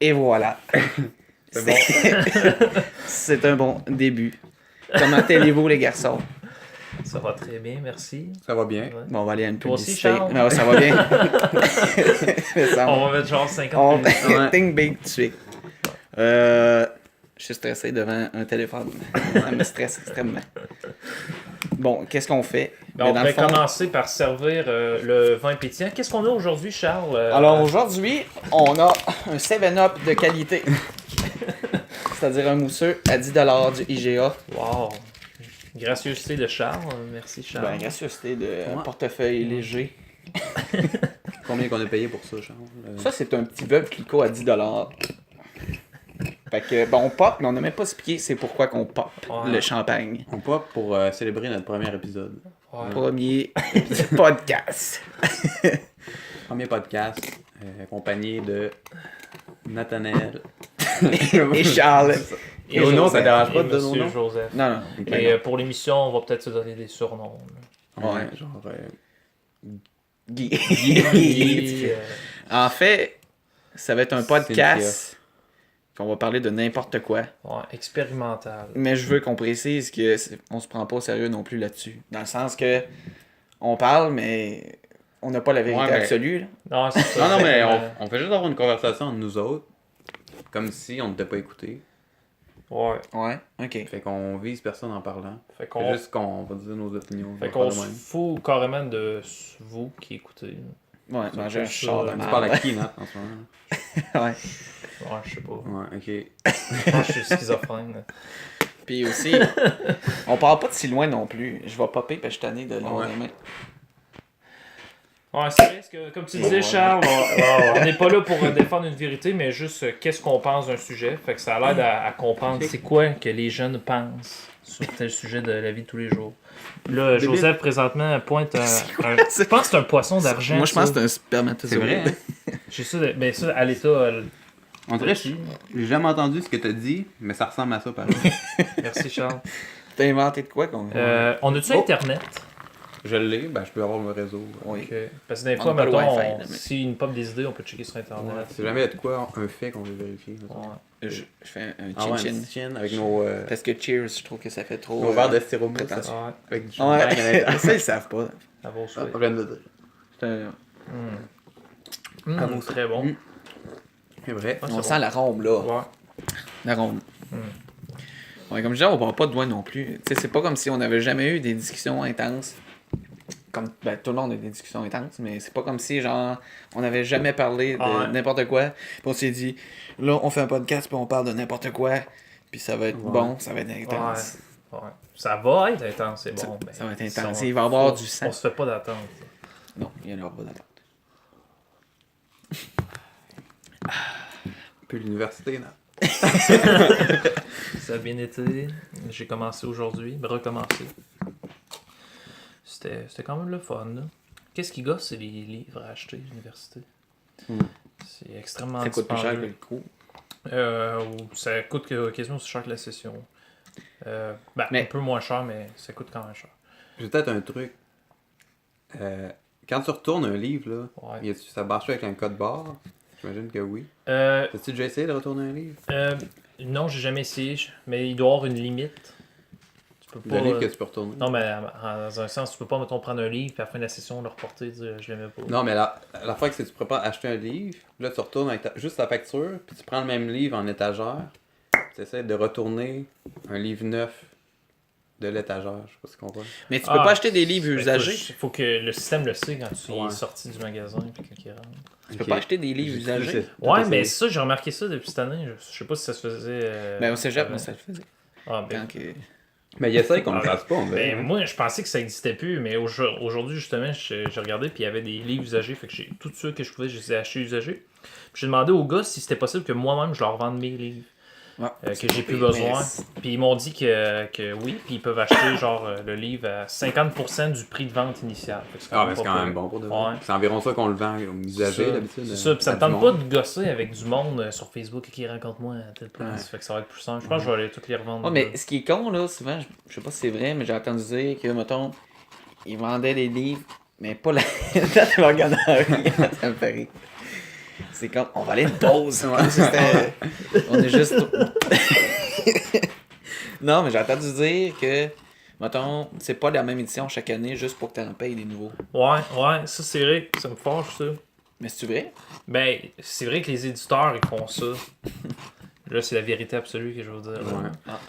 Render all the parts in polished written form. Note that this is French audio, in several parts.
Et voilà. C'est bon. C'est un bon début. Comment allez-vous, les garçons? Ça va très bien, merci. Ça va bien. Ouais. Bon, on va aller à une Toi aussi, publicité. Charles? Non, ça va bien. Ça On va mettre genre 50 on minutes. Ouais. think big tout de suite. Je suis stressé devant un téléphone. Ça me stresse extrêmement. Bon, qu'est-ce qu'on fait? Ben, Mais on dans le pourrait fond- commencer par servir le vin pétillant. Qu'est-ce qu'on a aujourd'hui, Charles? Alors aujourd'hui, on a un 7-Up de qualité. C'est-à-dire un mousseux à 10$ du IGA. Wow! Gracieuseté de Charles. Merci, Charles. Ben, gracieuseté de Ouais. portefeuille léger. Combien qu'on a payé pour ça, Charles? Ça, c'est un petit Veuve Clicquot à 10$. Fait que, bon, on pop, mais on n'a même pas expliqué c'est pourquoi qu'on pop Ouais. le champagne. On pop pour célébrer notre premier épisode. Ouais. Premier podcast. Premier podcast, accompagné de Nathanaël. Et Charles. Et Nos noms, Joseph. ça dérange pas Et de donner nos Monsieur noms? Joseph. Non, non. Et pour l'émission, on va peut-être se donner des surnoms. là. Ouais. Genre... Guy. Guy, En fait, ça va être un Cynthia. podcast qu'on va parler de n'importe quoi. ouais, expérimental. Mais je veux qu'on précise que on se prend pas au sérieux non plus là-dessus. Dans le sens que on parle, mais on n'a pas la vérité Ouais, mais- absolue. Là. Non, c'est ça. Non, mais exactement. on fait juste avoir une conversation entre nous autres. Comme si on ne t'était pas écouté. Ouais. Ouais, ok. Fait qu'on vise personne en parlant. Fait C'est qu'on juste qu'on va dire nos opinions. fait on va qu'on faire se de même. fout carrément de vous qui écoutez. Ouais, ben, je ça, sors de tu Tu merde. parles à qui, Nat, en ce moment? Ouais. Ouais, je sais pas. Ouais, ok. Je pense que je suis schizophrène. Puis aussi, on part pas de si loin non plus. Je vais popper parce que je suis tanné de long Ouais. les mains. Ouais, c'est vrai, parce que, comme tu disais, Charles, on n'est pas là pour défendre une vérité, mais juste qu'est-ce qu'on pense d'un sujet. Fait que ça l'aide à comprendre c'est quoi que les jeunes pensent sur tel sujet de la vie de tous les jours. Là, Débile. Joseph, présentement, pointe un... Je pense que c'est un poisson d'argent. Moi, je pense que ça. c'est un spermatozoïde. C'est vrai, hein? J'ai ça, ben ça, à l'état... On dirait que j'ai jamais entendu ce que t'as dit, mais ça ressemble à ça, pareil. Merci, Charles. T'as inventé de quoi qu'on... On a-tu Oh. Internet? Je l'ai, ben je peux avoir le réseau. Oui. Ok. Parce que des On fois, a pas le mettons, Wi-Fi, là, mais- s'il nous pop des idées, on peut checker sur Internet. Ouais, c'est jamais de quoi un fait qu'on veut vérifier. là. Ouais. Je fais un Ah ouais, un chin-chin. petit chin avec nos Parce que Cheers, je trouve que ça fait trop... nos verres de sirop mousse prétentieux. Ouais, avec du champagne à Ouais, l'intérieur. ça, ils savent pas. à vos Ah, souhaits. pas besoin de dire. C'est un- Très bon. Mm. C'est vrai. Ouais, On c'est sent l'arôme, là. bon. Ouais. L'arôme. Ouais, comme je disais, on va pas de loin non plus. Tu sais, c'est pas comme si on avait jamais eu des discussions intenses. Comme, ben, tout le monde a des discussions intenses, mais c'est pas comme si, genre, on n'avait jamais parlé de Ouais. n'importe quoi. Puis on s'est dit, là, on fait un podcast, puis on parle de n'importe quoi. Puis ça va être Ouais. bon, ça va être intense. Ouais. Ça va être intense, c'est Ça, bon. ben, ça va être si intense. on- Il va y avoir faut- du sang. On se fait pas d'attente. Non, il y en aura pas d'attente. Puis l'université, là. Ça a bien été. J'ai commencé aujourd'hui, recommencé. C'était quand même le fun, là. Qu'est-ce qui gosse, c'est les livres à acheter à l'université. Mm. C'est extrêmement Ça coûte plus cher que le dispendieux. cours. Ça coûte quasiment aussi cher que la session. Mais- Un peu moins cher, mais ça coûte quand même cher. J'ai peut-être un truc. Quand tu retournes un livre, là, Ouais. ça marche avec un code barre? J'imagine que oui. Euh, As-tu déjà essayé de retourner un livre? non, j'ai jamais essayé, mais il doit y avoir une limite. Tu peux Le pas. livre que tu peux retourner? Non, mais dans un sens, tu peux pas, mettons, prendre un livre, puis à la fin de la session, le reporter et dire je l'aimais pas. Non, mais la fois que c'est que tu prépares acheter un livre, là tu retournes avec juste ta facture, puis tu prends le même livre en étagère, tu essaies de retourner un livre neuf de l'étagère, je sais pas si tu comprends. Mais tu peux pas acheter des livres usagés. Il faut que le système le sait quand tu Ouais. es sorti du magasin puis quand il rentre. Tu peux pas acheter des livres usagés. Ouais, mais ça, j'ai remarqué ça depuis cette année. Je sais pas si ça se faisait. Ben, au cégep, avant. moi, ça le faisait. Ah, ben, Quand que... Mais il essaie qu'on ne fasse pas, on ben, dirait. moi, je pensais que ça existait plus, mais aujourd'hui, justement, j'ai regardé, puis il y avait des livres usagés. Fait que j'ai tout ceux que je pouvais, je les ai achetés usagés. Puis j'ai demandé aux gars si c'était possible que moi-même, je leur vende mes livres. Ouais. Que j'ai plus besoin. Puis ils m'ont dit que oui, puis ils peuvent acheter genre le livre à 50% du prix de vente initial. Fait que Ah, mais c'est pas quand pire. même bon pour de vrai. Ouais. C'est environ ça qu'on le vend comme usagé C'est d'habitude. C'est ça, puis ça à me du tente monde. pas de gosser avec du monde sur Facebook qui rencontre-moi à telle place. Ouais. Fait que ça va être plus simple. Je pense que je vais aller toutes les revendre. Ouais, mais ce qui est con, là, souvent, je sais pas si c'est vrai, mais j'ai entendu dire que, mettons, ils vendaient des livres, mais pas la date de l'organisateur. Ça me fait rire. C'est comme, on va aller une pause. On est juste... Non, mais j'ai entendu dire que, mettons, c'est pas la même édition chaque année juste pour que tu en payes des nouveaux. Ouais, ça c'est vrai, ça me fâche ça. Mais c'est vrai? Ben, c'est vrai que les éditeurs, ils font ça. Là, c'est la vérité absolue que je veux dire. là. Ouais. Ah,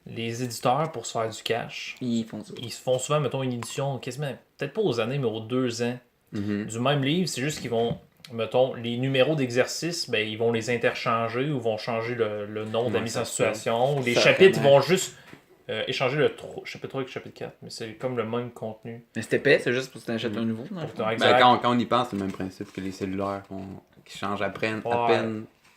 Les éditeurs, pour se faire du cash, ils font ça. ils se font souvent, mettons, une édition quasiment, peut-être pas aux années, mais aux 2 ans du même livre. C'est juste qu'ils vont, mettons, les numéros d'exercice, ben, ils vont les interchanger ou vont changer le nom de la Ouais, mise en c'est situation. Ou les Ça, chapitres, ils vraiment. vont juste échanger le chapitre 3 avec le chapitre 4. Mais c'est comme le même contenu. Mais c'est épais, c'est juste pour que tu achètes un nouveau. Dans le Pour fond. ton Ben, exact. quand on y pense, c'est le même principe que les cellulaires qui changent à peine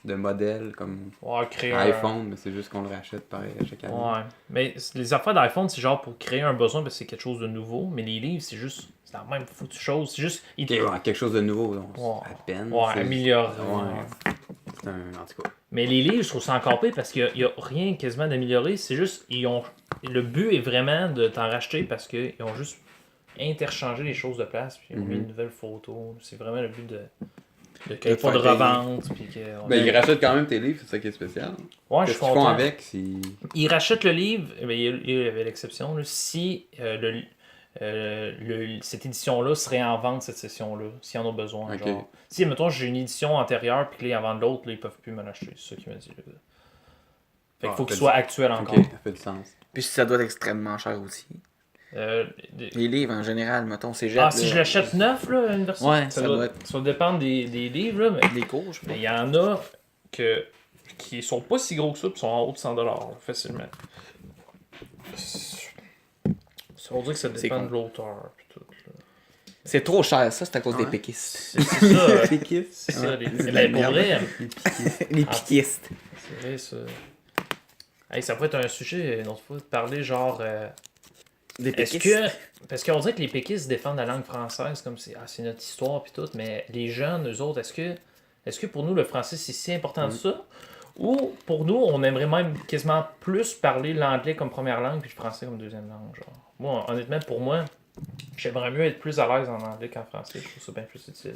de modèle, comme Ouais, créer iPhone, mais c'est juste qu'on le rachète pareil à chaque année. Ouais. Mais les affaires d'iPhone, c'est genre pour créer un besoin, parce que c'est quelque chose de nouveau. Mais les livres, c'est juste. C'est la même foutue chose. C'est juste. Ok, ouais, quelque chose de nouveau, donc, Ouais. à peine. Ouais, c'est- améliorer. Ouais. C'est en tout cas. Mais les livres, je trouve ça encore pire parce qu'il n'y a rien quasiment d'amélioré. C'est juste. Le but est vraiment de t'en racheter parce qu'ils ont juste interchangé les choses de place. Puis ils ont mis une nouvelle photo. C'est vraiment le but de qu'il n'y ait pas de faire payer. revente. Puis que, Ben, ils rachètent quand même tes livres, c'est ça qui est spécial. ouais, je Qu'est-ce suis qu'ils font content. avec si. Ils rachètent le livre, mais il y avait l'exception, là, si cette édition-là serait en vente, cette session-là, s'ils en ont besoin. Ok. Genre. Si, mettons, j'ai une édition antérieure, puis que là, ils en vendent l'autre, là, ils peuvent plus me l'acheter. C'est ça qu'il m'a dit. Là. Fait qu'il faut qu'il soit actuel encore. Ok, ça fait du sens. Puis ça doit être extrêmement cher aussi. Euh, Les livres en général, mettons, c'est jet. ah, si je l'achète neuf, là, une version, Ouais, ça ça doit, doit être- ça va dépendre des livres, là, mais Les cours, je mais sais il y en a qui sont pas si gros que ça, puis sont en haut de 100$ là, facilement. Ça veut dire que ça C'est dépend con. de l'auteur. Puis tout, là. C'est trop cher, ça, c'est à cause Ouais. des péquistes. C'est ça. Péquistes. C'est ça, les... C'est de Ben, la pour merde. vrai, Les piquistes. c'est vrai, ça. Hey, ça pourrait être un sujet une autre fois, de parler genre... Des est-ce péquistes. que... Parce qu'on dirait que les péquistes défendent la langue française, comme c'est notre histoire puis tout, mais les jeunes, eux autres, est-ce que pour nous, le français, c'est si important que ça? Ou pour nous, on aimerait même quasiment plus parler l'anglais comme première langue puis le français comme deuxième langue, genre. Moi, honnêtement, pour moi, j'aimerais mieux être plus à l'aise en anglais qu'en français. Je trouve ça bien plus utile.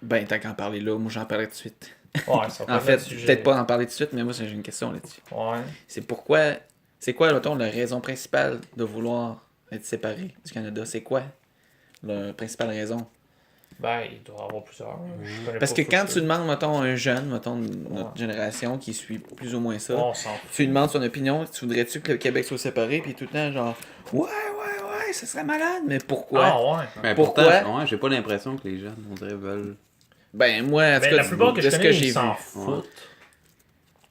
Ben, tant qu'en parler là, moi j'en parlerai tout de suite. Ouais, ça va En pas fait, être le sujet. peut-être pas en parler tout de suite, mais moi j'ai une question là-dessus. Ouais. C'est pourquoi. C'est quoi, mettons, la raison principale de vouloir être séparé du Canada? C'est quoi la principale raison? Ben, il doit y avoir plusieurs. Je connais Parce pas que quand ça. tu demandes, mettons, un jeune, mettons, de notre Ouais. génération qui suit plus ou moins ça, On s'en fout. tu lui demandes son opinion, tu voudrais-tu que le Québec soit séparé, puis tout le temps, genre, ouais, ça serait malade, mais pourquoi? Ah ouais. Ben, Pourquoi? pourtant, ouais, j'ai pas l'impression que les jeunes, on dirait, veulent. Ben, moi, en tout Ben, cas, la plupart que de je ce connais, que j'ai ils vu. s'en foutent.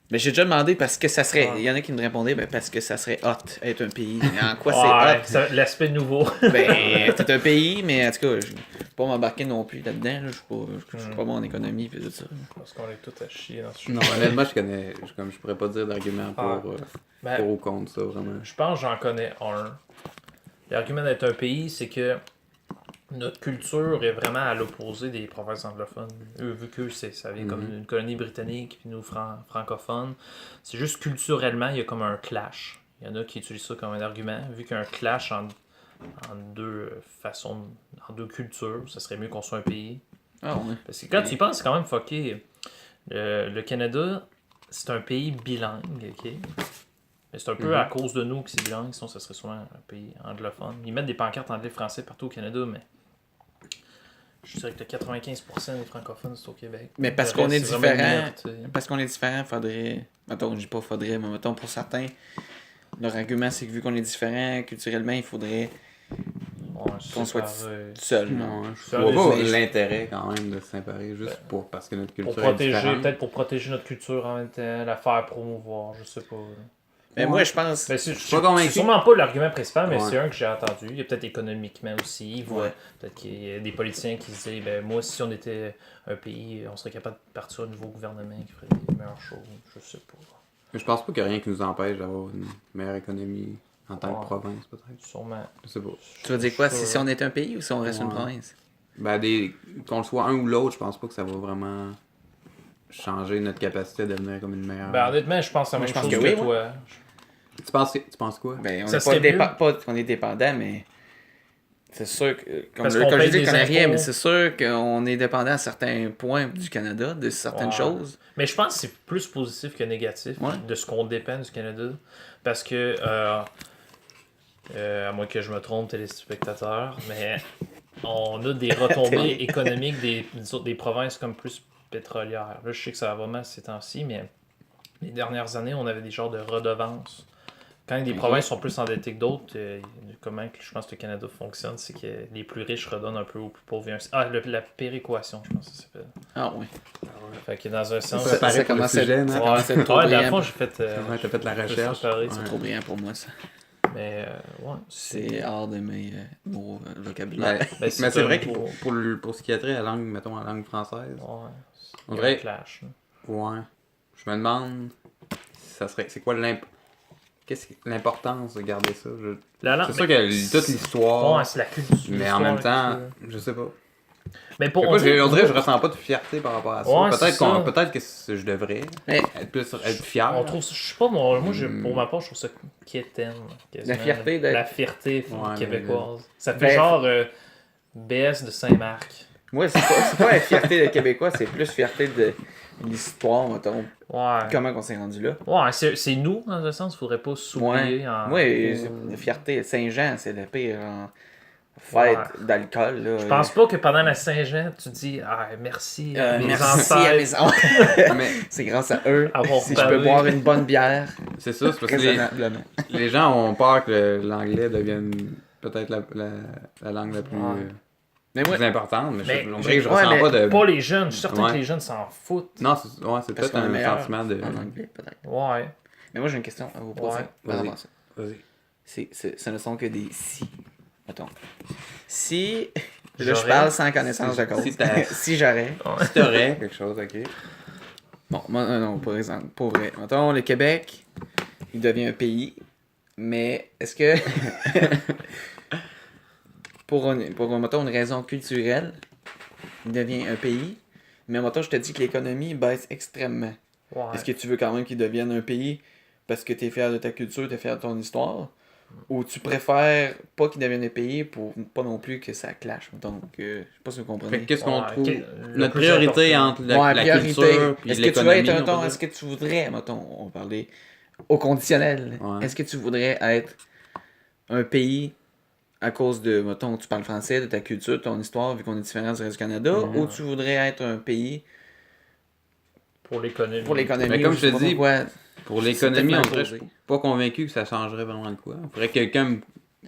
Mais j'ai déjà demandé parce que ça serait. Ouais. Il y en a qui me répondaient, ben, parce que ça serait hot, être un pays. Mais en quoi Ouais, c'est hot? l'aspect nouveau. Ben, c'est un pays, mais en tout cas, je vais pas m'embarquer non plus là-dedans. Là. Je suis pas bon en économie et tout ça. Parce qu'on est tous à chier dans ce sujet. Non, honnêtement, je pourrais pas dire d'argument pour, Ben, pour ou contre ça, vraiment. je pense que j'en connais un. L'argument d'être un pays, c'est que notre culture est vraiment à l'opposé des provinces anglophones. Eux, vu que ça vient comme une colonie britannique, puis nous francophones, c'est juste culturellement, il y a comme un clash. Il y en a qui utilisent ça comme un argument. Vu qu'il y a un clash en deux façons, en deux cultures, ça serait mieux qu'on soit un pays. Ah ouais. Parce que quand tu y penses, c'est quand même fucké. Le Canada, c'est un pays bilingue, ok? Mais c'est un peu à cause de nous que c'est bilingue, sinon ça serait souvent un pays anglophone. Ils mettent des pancartes anglais-français partout au Canada, mais je dirais que 95% des francophones, c'est au Québec. Mais parce Le qu'on est reste, c'est vraiment une différent. minorité. Parce qu'on est différent, faudrait. Mettons, je dis pas faudrait, mais mettons pour certains, leur argument c'est que vu qu'on est différent culturellement, il faudrait Ouais, qu'on soit séparé. seul. Non? Non, je Ça, vois pas les- l'intérêt quand même de se séparer juste parce que notre Pour culture est protéger, différente. peut-être pour protéger notre culture en même temps, la faire promouvoir, je sais pas. là. Mais moi, je pense. Ben, c'est pas convaincu. c'est sûrement pas l'argument principal, mais Ouais. c'est un que j'ai entendu. Il y a peut-être économiquement aussi. Il voit Ouais. peut-être qu'il y a des politiciens qui se disent ben, moi, si on était un pays, on serait capable de partir un nouveau gouvernement qui ferait des meilleures choses. Je sais pas. Je pense pas qu'il y a rien qui nous empêche d'avoir une meilleure économie en tant que Ouais. province, peut-être. Sûrement. Je sais pas. Tu veux dire quoi? Si on est un pays ou si on reste une Ouais. province? Ben, qu'on le soit un ou l'autre, je pense pas que ça va vraiment changer notre capacité à devenir comme une meilleure. Ben, honnêtement, je pense la Moi, même je pense chose que que oui, toi. Tu penses quoi? Ben, on Ça est serait mieux. pas qu'on est dépendant, mais C'est sûr que, Parce comme qu'on je paye dis, je des connais rien, impôts. mais c'est sûr qu'on est dépendant à certains points du Canada, de certaines Ouais. choses. Mais je pense que c'est plus positif que négatif Ouais. de ce qu'on dépend du Canada. Parce que, à moins que je me trompe, téléspectateurs, mais on a des retombées économiques des provinces comme plus pétrolières. Là, je sais que ça va mal ces temps-ci, mais les dernières années, on avait des genres de redevances. Quand des provinces sont plus endettées que d'autres, comment je pense que le Canada fonctionne, c'est que les plus riches redonnent un peu aux plus pauvres. La péréquation, je pense que ça s'appelle. Ah oui. Fait que dans un sens... Ça paraît pour le commence à- sujet, ça non? commence à être trop Ouais, dans le brillant. fond, j'ai fait... Ouais, t'as fait la je me suis recherche. préparé, C'est Ouais. trop brillant pour moi, ça. Mais, ouais. C'est hors de mes mots vocabulaire. Ben, Ben, c'est mais c'est un vrai que beau- pour ce qui a trait à la langue, mettons, à la langue française, Ouais. on Il y a un dirait, clash. là. ouais, je me demande, ça serait, c'est quoi l'importance de garder ça? La langue, C'est sûr que toute l'histoire, Ouais, c'est la culture. mais en l'histoire, même temps, la je sais pas. culture. Mais Je pour sais pas, on dirait que je ressens pas de fierté par rapport à ça. Ouais, c'est ça. Peut-être que je devrais Mais être fier. On trouve, je sais pas, moi, pour ma part, je trouve ça quétaine. quasiment. La fierté d'être- La fierté Ouais, québécoise. Ça fait Ben, genre BS de Saint-Marc. moi, c'est pas la fierté des Québécois, c'est plus fierté de l'histoire, mettons. Ouais. Comment qu'on s'est rendu là. Ouais, c'est nous, dans un sens, faudrait pas s'oublier. Ouais, la fierté. Saint-Jean, c'est le pire en fête d'alcool. Là. Je pense pas que pendant la Saint-Jean, tu dis ah, merci à mes Merci à mes ancêtres. Mais C'est grâce à eux Avoir si je peux parlé. boire une bonne bière. c'est ça, c'est parce que Raisonnablement. les gens ont peur que l'anglais devienne peut-être la langue la plus, Ouais. Mais moi, plus importante, mais, Mais- on dirait que je ouais, ressens mais pas de... Pas les jeunes, je suis certain Ouais. que les jeunes s'en foutent. Non, c'est parce peut-être qu'on est un meilleur sentiment de... en anglais, peut-être. Ouais. Mais moi, j'ai une question à vous poser. Ouais, par rapport vas-y. à ça. Vas-y. Ce ne sont que des si. Mettons. Si. Là, je J'aurais- parle sans connaissance de cause. Si t'as- Si j'aurais. Si t'aurais quelque chose, ok. Bon, moi, non, par exemple, pour vrai. Mettons, le Québec, il devient un pays, mais est-ce que. mettons, une raison culturelle, il devient un pays, mais mettons, je te dis que l'économie baisse extrêmement. Ouais. Est-ce que tu veux quand même qu'il devienne un pays parce que tu es fier de ta culture, tu es fier de ton histoire? Ou tu préfères pas qu'il devienne un pays pour pas non plus que ça clash? Donc, je sais pas si vous Fait comprenez. que qu'est-ce qu'on Ouais, trouve? le Notre plus priorité important. entre la priorité. culture puis Est-ce que tu veux l'économie. être, on peut dire? est-ce que tu voudrais, mettons, on parlait au conditionnel, Ouais. est-ce que tu voudrais être un pays à cause de, mettons, tu parles français, de ta culture, de ton histoire, vu qu'on est différent du reste du Canada, ou tu voudrais être un pays Pour l'économie. pour l'économie? Mais comme ou je sais te pas dis, pourquoi, Pour c'est l'économie, tellement on dirait, je posé. suis pas convaincu que ça changerait vraiment de quoi. Il faudrait que quelqu'un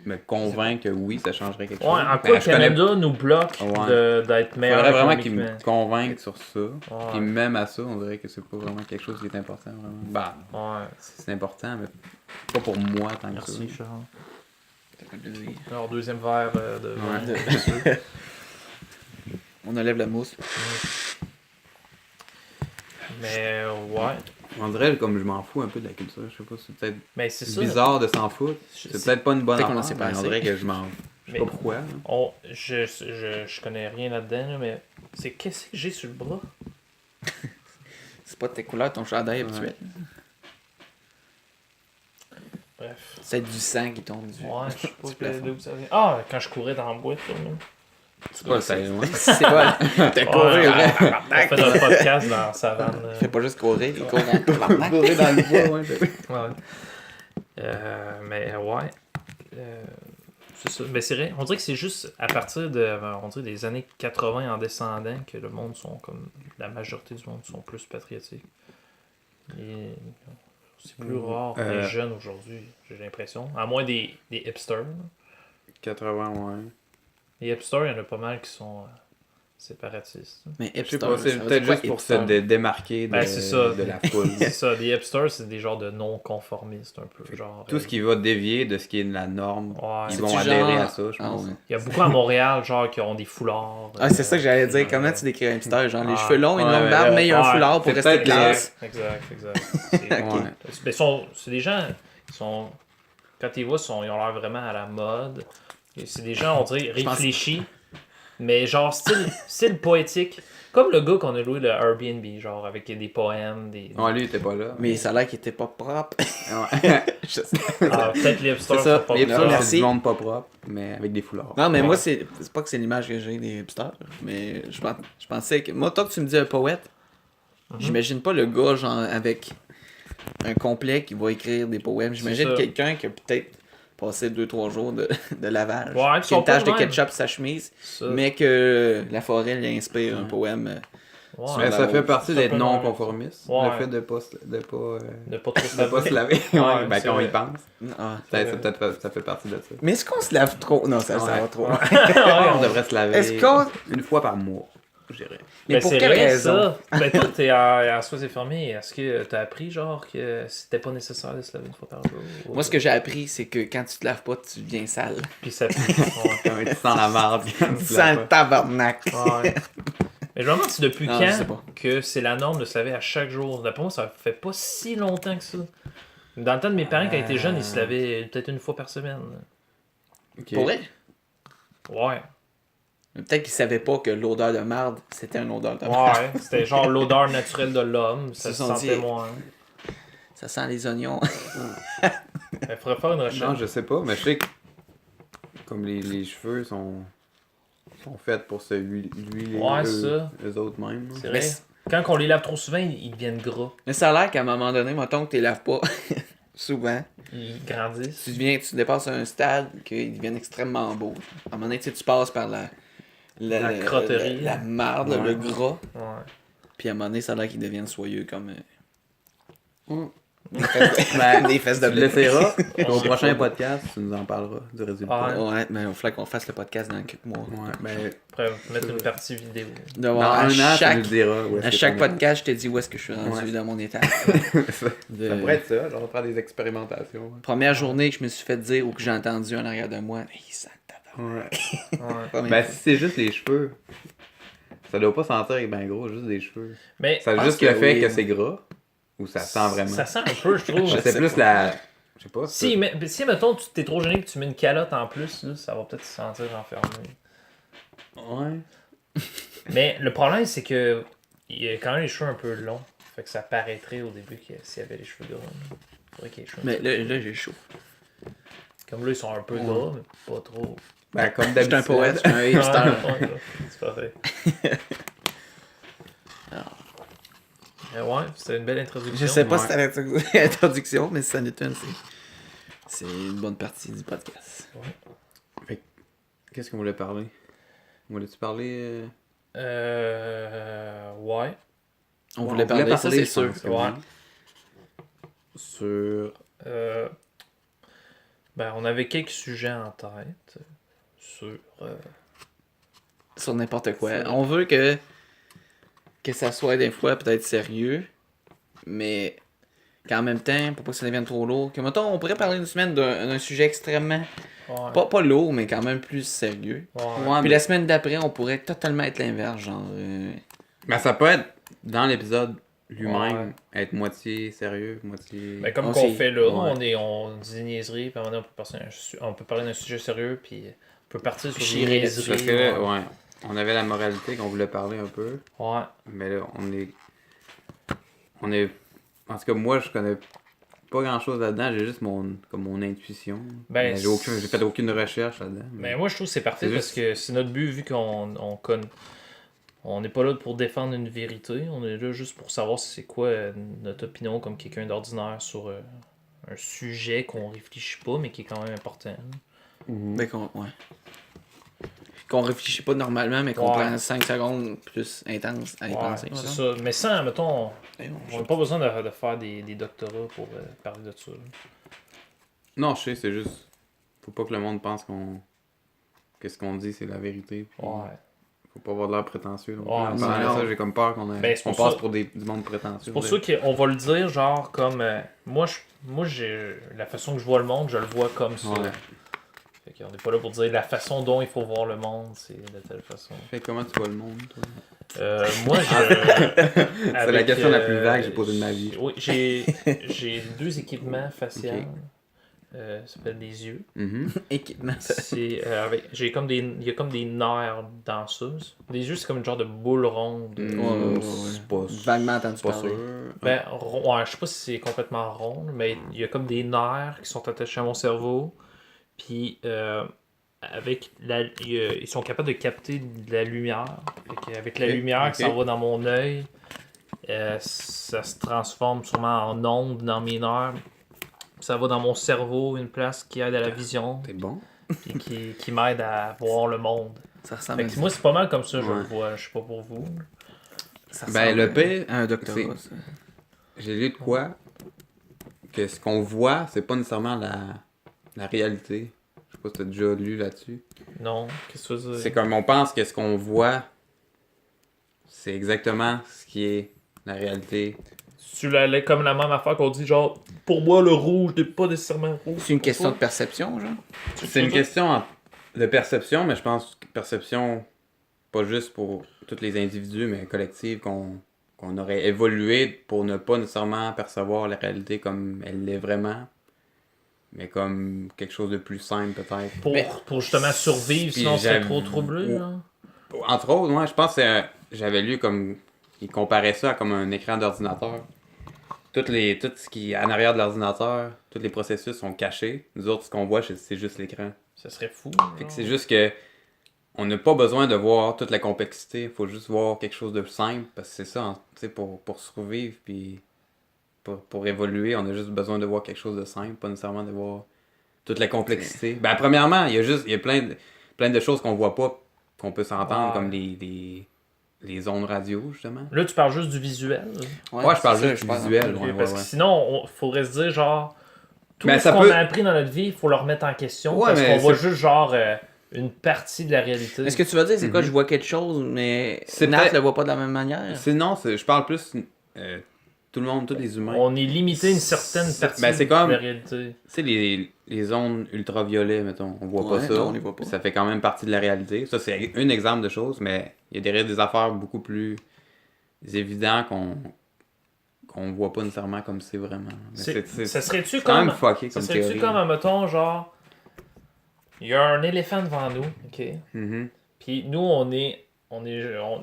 me convainc que oui, ça changerait quelque chose. Ouais, en Ben, quoi le je connais- Canada nous bloque Ouais. d'être Il meilleur faudrait vraiment qu'il me économiquement? convainque sur ça. Ouais. Puis même à ça, on dirait que c'est pas vraiment quelque chose qui est important. Vraiment. Bah, Ouais. c'est important, mais pas pour moi tant que Merci, ça. Charles. Ça fait plaisir. Alors, deuxième verre de vin. Ouais. On enlève la mousse. Mais, ouais. On dirait comme je m'en fous un peu de la culture. Je sais pas, c'est peut-être Mais c'est ça. bizarre de s'en foutre. C'est peut-être pas une bonne Peut-être qu'on en affaire, sait pas mais on assez. dirait que je m'en... Je sais Mais- pas pourquoi. là. Je connais rien là-dedans, là, mais c'est qu'est-ce que j'ai sur le bras? C'est pas tes couleurs, ton chandail habituel. Bref. C'est du sang qui tombe du. Ouais, je sais du pas plafond. d'où ça vient. Ah, quand je courais dans la boîte, là. C'est pas ça, ouais. C'est pas. T'as couru, vrai. On fait un podcast dans la savane. Il fait pas juste courir, il court en tabarnak. Courir dans le bois, ouais. Ouais. Mais ouais. C'est ça. Mais c'est vrai. On dirait que c'est juste à partir de on dirait des années 80 en descendant que le monde sont comme. La majorité du monde sont plus patriotiques. Et c'est plus rare les jeunes aujourd'hui, j'ai l'impression. À moins des hipsters. Là. 80, ouais. Les hipsters, il y en a pas mal qui sont séparatistes. Mais Je sais hipster, pas, c'est ça veut peut-être dire juste quoi, pour se hipster? démarquer Ben, c'est ça. de la foule. C'est ça, les hipsters, c'est des genres de non-conformistes un peu. Genre, Tout ce qui va dévier de ce qui est de la norme, Ouais. ils C'est-tu vont adhérer genre- à ça, je Ah pense. ouais. Il y a beaucoup à Montréal, genre, qui ont des foulards. Ah, c'est ça que j'allais dire. Comment tu décris un hipster? Genre les Ah, cheveux longs, une ouais, longue ouais, barbe, mais il y a un ouais. foulard pour C'est rester peut-être classe. Exact. C'est- Ouais. Mais c'est des gens qui sont. Quand ils voient, ils ont l'air vraiment à la mode. Et c'est des gens, on dirait, pense- réfléchis, mais genre style poétique. Comme le gars qu'on a loué le Airbnb, genre avec des poèmes, des. Ouais, lui, il était pas là. Mais ça a l'air qu'il était pas propre. Ouais. Je sais. Ah, peut-être les hipsters C'est ça, sont pas les bons. hipsters, Merci. c'est du monde pas propre, mais avec des foulards. Non, mais Ouais. moi, c'est pas que c'est l'image que j'ai des hipsters, mais je pensais que. Moi, tant que tu me dis un poète, j'imagine pas le gars, genre, avec un complet qui va écrire des poèmes. J'imagine ça. quelqu'un qui a peut-être passé 2-3 jours de lavage. Ouais, ils qui a sont une tache pas de de même. ketchup sur sa chemise, Ça. mais que la forêt lui inspire un poème. Ouais. Mais ça fait partie Ça d'être peut non même. conformiste. Ouais. Le fait de pas De pas trop de pas se se laver. Ouais, Ouais, ben c'est quand on y vrai. pense. Ah. Ça fait partie de ça. Mais est-ce qu'on se lave trop? Non, ça Ouais. va trop. Ouais, On devrait se laver Est-ce qu'on. une fois par mois, je dirais. Mais Ben, pour c'est quelle vrai, raison? ça. Ben, toi, t'es à soins infirmiers. Est-ce que t'as appris, genre, que c'était pas nécessaire de se laver une fois par jour? Moi, ce que j'ai appris, c'est que quand tu te laves pas, tu deviens sale. Puis ça pue. Ouais. Comme tu sens la marde. quand tu Tu te laves sens pas. le tabarnak. Ouais. Mais je me demande si depuis Non, je sais quand pas. que c'est la norme de se laver à chaque jour. D'après moi, ça fait pas si longtemps que ça. Dans le temps de mes parents, quand ils étaient jeunes, ils se lavaient peut-être une fois par semaine. Ok. Pour vrai? Ouais. Peut-être qu'ils savaient pas que l'odeur de marde, c'était une odeur de marde. Ouais, c'était genre l'odeur naturelle de l'homme. Ça Ils se se sont sentait dit- moins. Ça sent les oignons. Il faudrait faire une Non, recherche. je sais pas, mais je sais que comme les cheveux sont faits pour se huiler Ouais, ça. eux autres mêmes. C'est Mais vrai. c'est- Quand on les lave trop souvent, ils deviennent gras. Mais ça a l'air qu'à un moment donné, mettons que tu les laves pas souvent, Ils grandissent. tu dépasses un stade qu'ils deviennent extrêmement beaux. À un moment donné, tu passes par la La crotterie. la marde, Ouais. le gras. Ouais. Puis à un moment donné, ça a l'air qu'ils deviennent soyeux comme Ben, des fesses de tu blé. l'essayeras. Au sait prochain pas. podcast, tu nous en parleras du résultat. Ouais. Ouais, mais il va falloir qu'on fasse le podcast dans quelques mois. Ouais, ben, Après, mettre une partie vidéo. De dans voir un an, tu chaque, nous diras où est-ce à que chaque t'en es. podcast, je te dis où est-ce que je suis rendu Ouais. dans mon état. Ça De- pourrait être ça, genre faire des expérimentations. Première journée que je me suis fait dire ou que j'ai entendu en arrière de moi, mais il sent tabac. Ouais. Ouais. Première Ben, fois. si c'est juste les cheveux, ça doit pas sentir ben gros, juste des cheveux. Mais Ça pense juste que le fait oui. que c'est gras, ou ça sent vraiment. ça sent un peu, je trouve. C'est plus la. Je sais pas. Si, mettons, tu t'es trop gêné que tu mets une calotte en plus, là, ça va peut-être se sentir enfermé. Ouais. Mais le problème, c'est que il y a quand même les cheveux un peu longs. Fait que ça paraîtrait au début que s'il y avait les cheveux gras. Faudrait qu'il y ait les cheveux. Mais là j'ai chaud. Comme là, ils sont un peu gras, mais pas trop. Ben, comme Je suis d'habitude. un poète, je suis un hipster. Ouais, c'est parfait. Ouais, c'était une belle introduction. Je sais pas Ouais. si c'était l'introduction, mais si ça n'est une, c'est une bonne partie du podcast. Qu'est-ce qu'on voulait parler? Voulais-tu parler. Ouais. On voulait parler, ça c'est je sûr. pense, Ouais. Sur. Ben, on avait quelques sujets en tête sur. Sur n'importe quoi. C'est vrai. On veut que ça soit des fois peut-être sérieux, mais qu'en même temps, pour pas que ça devienne trop lourd, que mettons, on pourrait parler une semaine d'un sujet extrêmement, Ouais. pas lourd, mais quand même plus sérieux. Ouais. Ouais, Puis mais... la semaine d'après, on pourrait totalement être l'inverse, genre... mais ça peut être dans l'épisode lui-même, Ouais. être moitié sérieux, moitié. Ben, comme On qu'on sait. fait là, Ouais. on dit des niaiseries, puis à un moment donné, on peut parler d'un sujet sérieux, puis on peut partir sur des Chier Parce niaiseries. que là, ouais, on avait la moralité qu'on voulait parler un peu, Ouais. mais là, on est. En tout cas, moi, je connais pas grand-chose là-dedans, j'ai juste mon intuition. Ben, Mais j'ai fait aucune recherche là-dedans. Mais moi, je trouve que c'est parfait C'est parce juste- que c'est notre but, vu on n'est pas là pour défendre une vérité, on est là juste pour savoir c'est quoi notre opinion comme quelqu'un d'ordinaire sur un sujet qu'on réfléchit pas, mais qui est quand même important. Ben, qu'on réfléchit pas normalement, mais qu'on Ouais. prend 5 secondes plus intense à y Ouais, penser. c'est mettons. ça. Mais sans, mettons, Ben, on n'a pas besoin de faire des doctorats pour parler de ça. là. Non, je sais, c'est juste. Faut pas que le monde pense que ce qu'on dit, c'est la vérité. Puis Ouais. Faut pas avoir de l'air prétentieux. Donc, Ouais, en c'est parlant de ça. ça, j'ai comme peur qu'on Ben, c'est on pour passe ça- pour du monde prétentieux. C'est pour ça qu'on va le dire, genre, comme. Moi, j'ai la façon que je vois le monde, je le vois comme ça. Ouais. Fait qu'on n'est pas là pour dire la façon dont il faut voir le monde, c'est de telle façon. Fait comment tu vois le monde, toi? Moi, C'est la question la plus vague que j'ai posée de ma vie. Oui, j'ai 2 équipements faciaux. ça s'appelle les yeux. Équipement. C'est il y a comme des nerfs dans ça. Les yeux, c'est comme une genre de boule ronde. C'est pas, Vaguement entendu pas parler. sûr. Ben, ouais, je sais pas si c'est complètement rond, mais il y a comme des nerfs qui sont attachés à mon cerveau. Puis ils sont capables de capter de la lumière. Avec la lumière qui s'en va dans mon œil, ça se transforme sûrement en ondes dans mes nerfs. Ça va dans mon cerveau, une place qui aide à la vision, T'es bon. puis qui m'aide à voir le monde. Ça ressemble Fait que moi, c'est pas mal comme ça, je Ouais. le vois. Je sais pas pour vous. ça Ben, ressemble le pire, à un doctorat. ça. j'ai lu de quoi que ce qu'on voit, c'est pas nécessairement la réalité. Je sais pas si t'as déjà lu là-dessus. Non, qu'est-ce que tu veux dire? C'est comme on pense que ce qu'on voit, c'est exactement ce qui est la réalité. Tu l'allais comme la même affaire qu'on dit, genre, pour moi, le rouge n'est pas nécessairement rouge. C'est une question de perception, genre. C'est une question de perception, mais je pense que perception, pas juste pour tous les individus, mais collective, qu'on aurait évolué pour ne pas nécessairement percevoir la réalité comme elle l'est vraiment, mais comme quelque chose de plus simple peut-être. Pour justement survivre, Puis sinon c'est j'avoue- trop troublé. ou- Là. Entre autres, moi, je pense que j'avais lu comme. Il comparait ça à comme un écran d'ordinateur. Tout ce qui est en arrière de l'ordinateur, tous les processus sont cachés. Nous autres, ce qu'on voit, c'est juste l'écran. Ça serait fou. Fait que c'est juste que on n'a pas besoin de voir toute la complexité. Il faut juste voir quelque chose de simple. Parce que c'est ça, tu sais, pour survivre puis pour évoluer, on a juste besoin de voir quelque chose de simple, pas nécessairement de voir toute la complexité. Ben, premièrement, il y a plein de choses qu'on voit pas, qu'on peut s'entendre, Ouais. comme les ondes radio, justement. Là, tu parles juste du visuel. Ouais, je parle c'est juste ça, du pense. visuel. Ok, ouais, parce ouais, que ouais. sinon, il faudrait se dire, genre, tout Ben, ce ça qu'on peut- a appris dans notre vie, il faut le remettre en question. Ouais, parce mais qu'on voit c'est- juste, genre, une partie de la réalité. Est-ce que tu vas dire, c'est quoi, Mhm. je vois quelque chose, mais C'est Nat peut-être- le voit pas de la même manière? Sinon, je parle plus tout le monde, tous les humains. On est limité à une certaine partie Ben, c'est comme- de la réalité. Tu sais, les ondes ultraviolets, mettons, on voit Ouais, pas ça. non, on les voit pas. Ça fait quand même partie de la réalité. Ça, c'est un exemple de choses, mais il y a des affaires beaucoup plus évidentes qu'on voit pas nécessairement comme c'est vraiment. Mais Ça serait-tu c'est quand même comme... fucké Ça comme serait-tu théorie. comme, mettons, genre... Il y a un éléphant devant nous, ok? Mhm. Puis nous,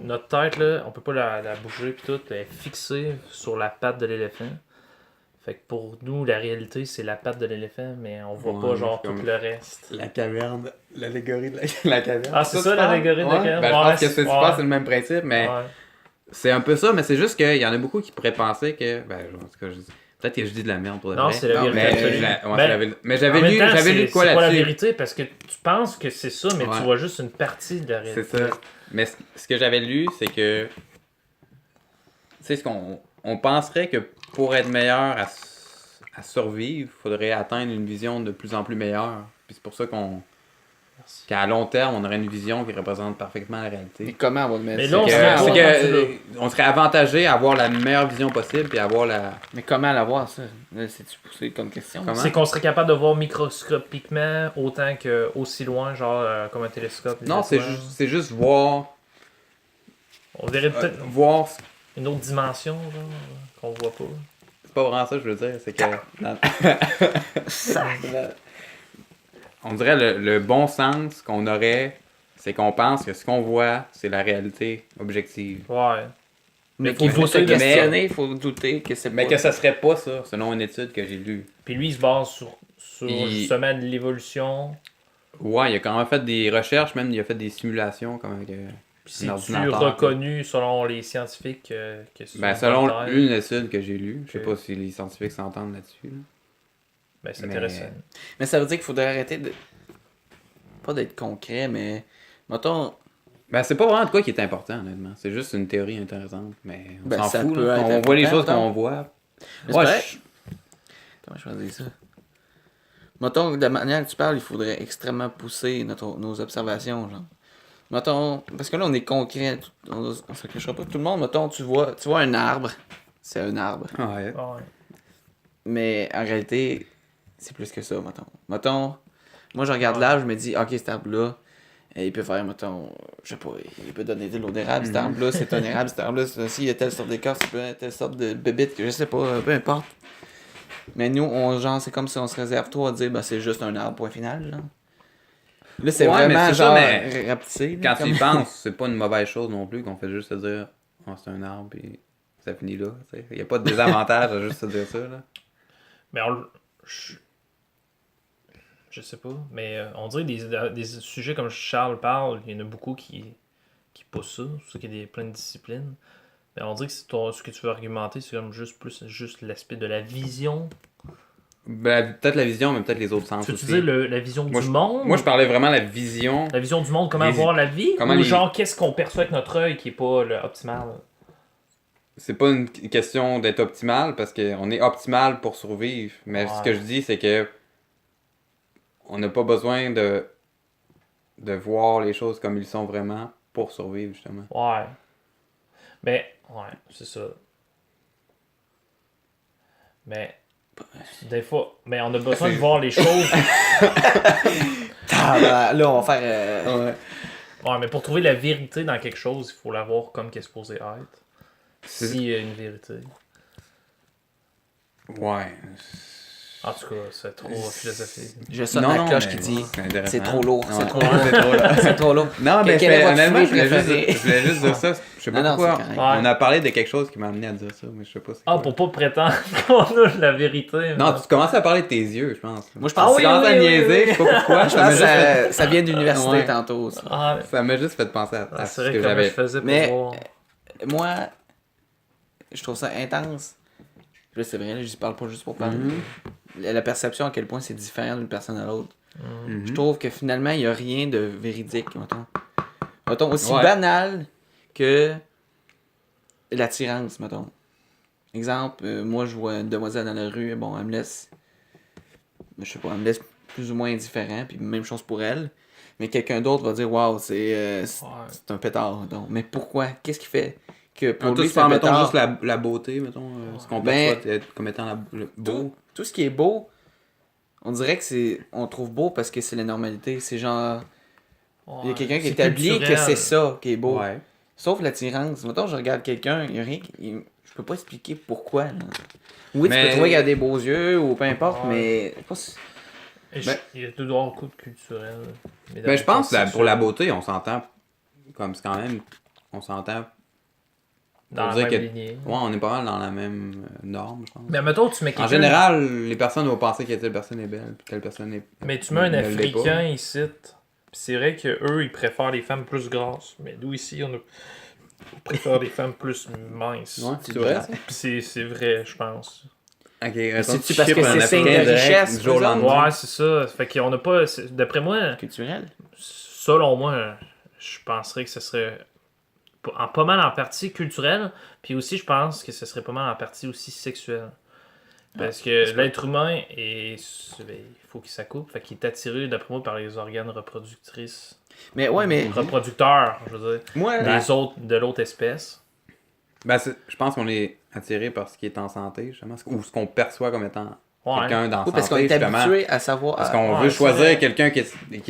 notre tête, là, on peut pas la bouger, puis tout, elle est fixée sur la patte de l'éléphant. Fait que pour nous, la réalité, c'est la patte de l'éléphant, mais on voit Ouais, pas, genre, comme- tout le reste. La caverne, l'allégorie de la caverne. Ah, c'est ça, l'allégorie de la caverne? Ben, je Ouais, pense que c'est- c'est ouais. pas, c'est le même principe, mais Ouais. c'est un peu ça, mais c'est juste qu'il y en a beaucoup qui pourraient penser que. Ben, en tout cas, peut-être que je dis de la merde pour de Non, vrai. c'est la vérité mais, absolue. mais j'avais En même lu, temps, j'avais lu de quoi c'est pas la là-dessus. vérité, parce que tu penses que c'est ça, mais Ouais. tu vois juste une partie de la réalité. C'est ça. Mais ce que j'avais lu, c'est que. Tu sais, on penserait que pour être meilleur à survivre, il faudrait atteindre une vision de plus en plus meilleure. Puis c'est pour ça qu'à long terme, on aurait une vision qui représente parfaitement la Mais réalité. comment on va le mettre? Mais ça? là, on Que- serait c'est pas que, rendu on serait avantagé à avoir la meilleure vision possible puis à avoir la. Mais comment l'avoir, ça? Là, c'est-tu poussé comme question? Comment? C'est qu'on serait capable de voir microscopiquement autant que aussi loin, genre comme un télescope. Non, c'est juste voir. On verrait peut-être Voir. une autre dimension, genre, qu'on voit pas. C'est pas vraiment ça que je veux dire, c'est que. On dirait le bon sens qu'on aurait, c'est qu'on pense que ce qu'on voit, c'est la réalité objective. Ouais. Mais Mais qu'il faut se douter de- questionner, il faut douter que c'est Mais pas... que ça serait pas ça, selon une étude que j'ai lue. Puis lui, il se base sur Il- justement de l'évolution. Ouais, il a quand même fait des recherches, même il a fait des simulations comme avec. Puis Un c'est-tu ordinateur, reconnu selon les scientifiques que c'est Ben, une selon bonne terre? une étude que j'ai lue, je sais Ok. pas si les scientifiques s'entendent là-dessus. là. Ben, c'est Mais- intéressant. Mais ça veut dire qu'il faudrait arrêter de... Pas d'être concret, mais... Mettons... Ben, c'est pas vraiment de quoi qui est important, honnêtement. C'est juste une théorie intéressante, mais on Ben, s'en ça fout. peut là. être On voit les important, choses qu'on mettons. voit. Mais c'est Ouais, correct. Comment je vais dire ça? Mettons, de la manière que tu parles, il faudrait extrêmement pousser nos observations, genre. Mettons, parce que là, on est concret, on se cachera pas. Tout le monde, mettons, tu vois un arbre, c'est un arbre. Ouais. Ouais. Mais en réalité, c'est plus que ça, mettons. Mettons, moi, je regarde Ouais. l'arbre, je me dis, ok, cet arbre-là, il peut faire, mettons, je sais pas, il peut donner de l'eau d'érable, cet arbre-là, c'est un érable, cet arbre-là, c'est aussi, il y a telle sorte d'écorce, il y a telle sorte de bébite que je sais pas, peu importe. Mais nous, genre, c'est comme si on se réserve trop à dire, ben, c'est juste un arbre, point final, là. Là, c'est Ouais, mais vraiment c'est ça, genre mais rapetissé. quand tu y penses, c'est pas une mauvaise chose non plus qu'on fait juste se dire oh, c'est un arbre puis ça finit là. Il n'y a pas de désavantage à juste se dire ça. Là. Mais je sais pas, mais on dirait des sujets comme Charles parle, il y en a beaucoup qui poussent ça, c'est ça qu'il y a plein de disciplines. Mais on dirait que ce que tu veux argumenter, c'est comme juste l'aspect de la vision. Ben, peut-être la vision, mais peut-être les autres sens Tu veux aussi. dire la vision du monde? Moi, je parlais vraiment de la vision. La vision du monde, comment voir la vie? Ou genre, qu'est-ce qu'on perçoit avec notre œil qui est pas optimal? C'est pas une question d'être optimal, parce qu'on est optimal pour survivre. Mais ce que je dis, c'est que on n'a pas besoin de voir les choses comme ils sont vraiment pour survivre, justement. Ouais. Mais, ouais, c'est ça. Mais, des fois, mais on a besoin de voir les choses. Là, on va faire. Ouais, mais pour trouver la vérité dans quelque chose, il faut la voir comme qu'elle est supposée être. S'il y a une vérité. Ouais. En tout cas, c'est trop philosophique. Je sonne la cloche qui dit c'est trop lourd, Non, c'est trop lourd. C'est trop lourd. Non, mais Quel est votre honnêtement, fruit je voulais préféré? juste dire ça. Je sais pas Non, pourquoi. c'est correct. On a parlé de quelque chose qui m'a amené à dire ça, mais je sais pas c'est quoi. Pour pas prétendre qu'on a la vérité. Non, tu commençais à parler de tes yeux, je pense. Moi, je pense tu commences à niaiser, je sais pas pourquoi. Je pense que ça vient d'université Ouais. tantôt. Ça. Ça m'a juste fait penser à C'est ce vrai que que je j'avais. faisais pour Mais- voir. Moi, je trouve ça intense. Là, c'est vrai, là, je parle pas juste pour parler. La perception à quel point c'est différent d'une personne à l'autre. Je trouve que finalement, il n'y a rien de véridique, mettons aussi banal que l'attirance, mettons. Exemple, moi, je vois une demoiselle dans la rue, bon, elle me laisse plus ou moins indifférent, puis même chose pour elle. Mais quelqu'un d'autre va dire, waouh, c'est un pétard, mettons. Mais pourquoi? Qu'est-ce qui fait que pour lui, c'est un mettons pétard? juste la beauté, mettons, ce qu'on perçoit comme étant le beau. Tout ce qui est beau, on dirait que on trouve beau parce que c'est la normalité. C'est genre, il y a quelqu'un qui établit que c'est ça qui est beau. Ouais. Sauf l'attirance. Mettons, je regarde quelqu'un, il y a rien je peux pas expliquer pourquoi. Là. Oui, tu peux trouver qu'il a des beaux yeux ou peu importe, mais Il y a deux autres coups culturels. Mais je pense que pour la beauté, on s'entend comme c'est quand même. On s'entend. Dans la dire même que- lignée. Ouais, on est pas mal dans la même norme, je pense. Mais mettons, tu mets quelqu'un. En général, les personnes vont penser que telle personne est belle, puis telle personne est. Mais tu mets un ne l'est pas. Africain ici. Puis c'est vrai qu'eux, ils préfèrent les femmes plus grasses. Mais nous, ici, on préfère les femmes plus minces. Ouais, c'est vrai. Puis c'est vrai, je pense. Ok, c'est-tu parce que c'est signe de richesse, du jour au par exemple? lendemain. Ouais, c'est ça. Fait qu'on n'a pas. D'après moi, culturel. selon moi, je penserais que ce serait pas mal en partie culturel. Puis aussi, je pense que ce serait pas mal en partie aussi sexuel. Parce que l'être humain, il faut qu'il s'accouple. Fait qu'il est attiré, d'après moi, par les organes reproductrices. Mais ouais, mais Reproducteurs, je veux dire. moi, De l'autre espèce. Ben, je pense qu'on est attiré par ce qui est en santé, justement, ou ce qu'on perçoit comme étant Ouais. quelqu'un dans oui, parce qu'on santé, est justement. habitué à savoir. Parce qu'on Ouais, veut c'est choisir vrai. quelqu'un qui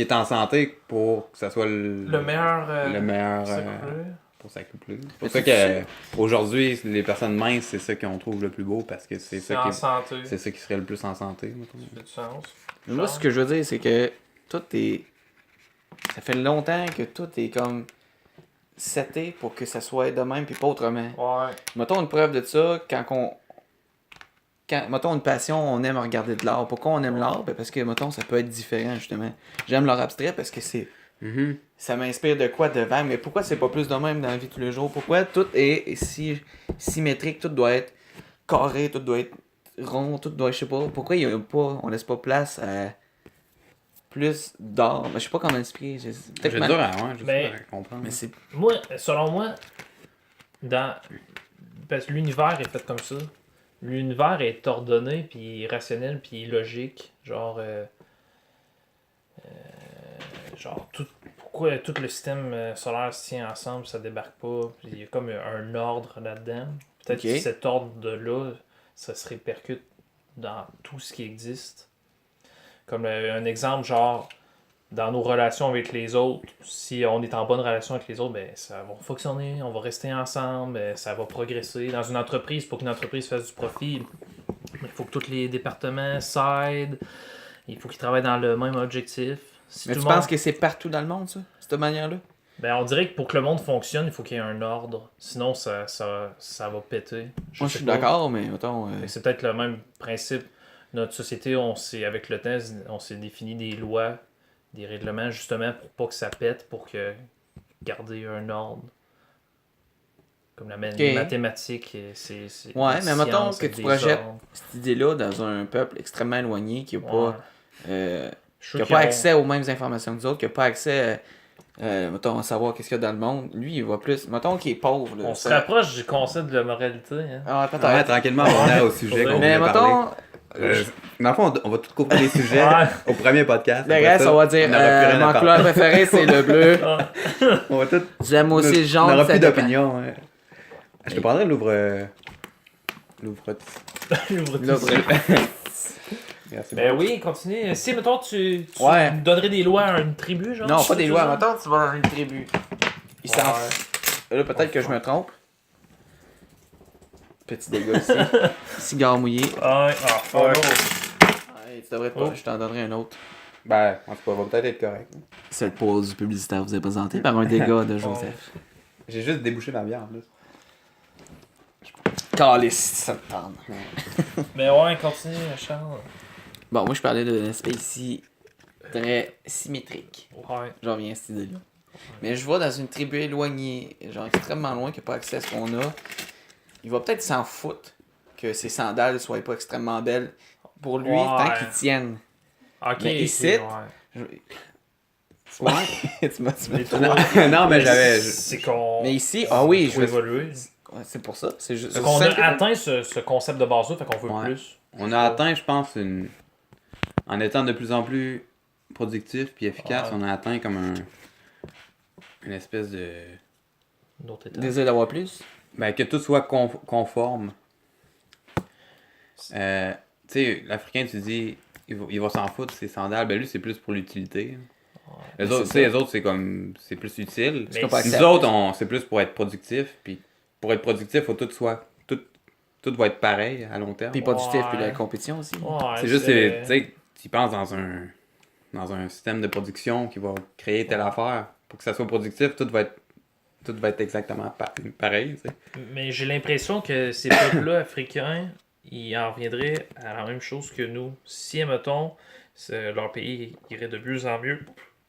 est en santé pour que ça soit Le meilleur. le meilleur s'accoupler. pour s'accoupler. C'est pour ça qu'aujourd'hui, les personnes minces, c'est ça qu'on trouve le plus beau parce que c'est C'est ça en qui santé. c'est ça qui serait le plus en santé. Mettons. Ça fait du sens. Moi, ce que je veux dire, c'est que tout est. Ça fait longtemps que tout est comme seté pour que ça soit de même puis pas autrement. Ouais. Mettons une preuve de ça, mettons une passion, on aime regarder de l'art. Pourquoi on aime l'art? Ben parce que, mettons, ça peut être différent, justement. J'aime l'art abstrait parce que ça m'inspire de quoi de vague, mais pourquoi c'est pas plus de même dans la vie de tous les jours? Pourquoi tout est si symétrique, tout doit être carré, tout doit être rond, tout doit, je sais pas, pourquoi on laisse pas place à plus d'art? Ben, je sais pas comment l'expliquer. J'ai dur à Mais- comprendre. Mais c'est Moi, selon moi, parce que l'univers est fait comme ça. L'univers est ordonné, puis rationnel, puis logique. Pourquoi tout le système solaire se tient ensemble, ça débarque pas. Puis il y a comme un ordre là-dedans. Peut-être Ok. que cet ordre-là, ça se répercute dans tout ce qui existe. Comme un exemple, genre, dans nos relations avec les autres, si on est en bonne relation avec les autres, ben ça va fonctionner, on va rester ensemble, ça va progresser. Dans une entreprise, pour qu'une entreprise fasse du profit, Il faut que tous les départements s'aident. Il faut qu'ils travaillent dans le même objectif. Si Mais tout tu le monde- penses que c'est partout dans le monde, ça? Cette manière-là? Ben, on dirait que pour que le monde fonctionne, il faut qu'il y ait un ordre. Sinon, ça va péter. Moi, je sais suis pas. d'accord, mais mettons... Fait que c'est peut-être le même principe. Notre société, avec le temps, on s'est défini des lois, des règlements, justement, pour pas que ça pète, pour garder un ordre. Comme les mathématiques, c'est Ouais, une mais mettons science que avec tu des projettes ordres. cette idée-là dans un peuple extrêmement éloigné qui n'a Ouais. pas, Je suis qui a sûr pas qu'ils accès aux mêmes informations que nous autres, qui n'a pas accès mettons, à savoir qu'est-ce qu'il y a dans le monde. Lui, il va plus... Mettons qu'il est pauvre. Là, On se rapproche du concept de la moralité. Hein. Ah, Ouais, peut-être. tranquillement, on est au sujet qu'on Mais voulait parler. mettons... Dans le fond, on va tout couvrir les sujets Ouais. au premier podcast. Le Après reste, ça, on va dire, n'aura plus rien à ma parler. couleur préférée, c'est le bleu. Ah. On va tout... J'aime aussi le jaune. On n'aura ça plus dépend. d'opinion. Ouais. Je te prendrais l'ouvre... Merci. Ben oui, continue. Si, mettons, tu Ouais. donnerais des lois à une tribu, genre. Non, tu pas fais des tout lois. ça? Mettons, tu vas dans une tribu. Ils s'en... Là, peut-être que je me trompe. Petit dégât ici. Cigare mouillé. Ouais, ah, Oh, fuck. Ouais, tu devrais pas, Oh. je t'en donnerai un autre. Ben, en tout cas, va peut-être être correct. Cette pause publicitaire vous est présentée par un dégât de Joseph. J'ai juste débouché ma bière en plus. Calice, ça me tente. Mais ouais, continue, Charles. Bon, moi je parlais d'un aspect ici très symétrique. Ouais. J'en reviens à cette idée-là. Mais je vais dans une tribu éloignée, genre extrêmement loin, qui n'a pas accès à ce qu'on a. Il va peut-être s'en foutre que ses sandales soient pas extrêmement belles pour lui, Ouais. tant qu'ils tiennent. Ok. Mais ici, ouais. Ouais, tu m'as Les fait- trois- Non, mais j'avais... C'est qu'on. Mais ici, ah oui, faut évoluer. Ouais, c'est pour ça. C'est juste. Fait qu'on a c'est simple. atteint ce concept de base-là, fait qu'on veut Ouais. plus. On a atteint, je pense, en étant de plus en plus productif puis efficace, Ouais. on a atteint comme une espèce de... D'autres étapes. Désir d'avoir plus. Ben, que tout soit conforme. Tu sais, l'Africain, tu dis, il va s'en foutre, ses sandales. Ben lui, c'est plus pour l'utilité. Les autres, tu sais, les autres, c'est comme, c'est plus utile. Mais qu'on peut c'est- Nous accepter. autres, c'est plus pour être productif. Puis pour être productif, faut tout va être pareil à long terme. Puis productif, puis la Ouais. compétition aussi. Ouais, C'est juste, tu sais, tu penses dans un système de production qui va créer telle affaire. Pour que ça soit productif, tout va être exactement pareil, tu sais. Mais j'ai l'impression que ces peuples-là africains, ils en reviendraient à la même chose que nous. Si, admettons, leur pays irait de mieux en mieux,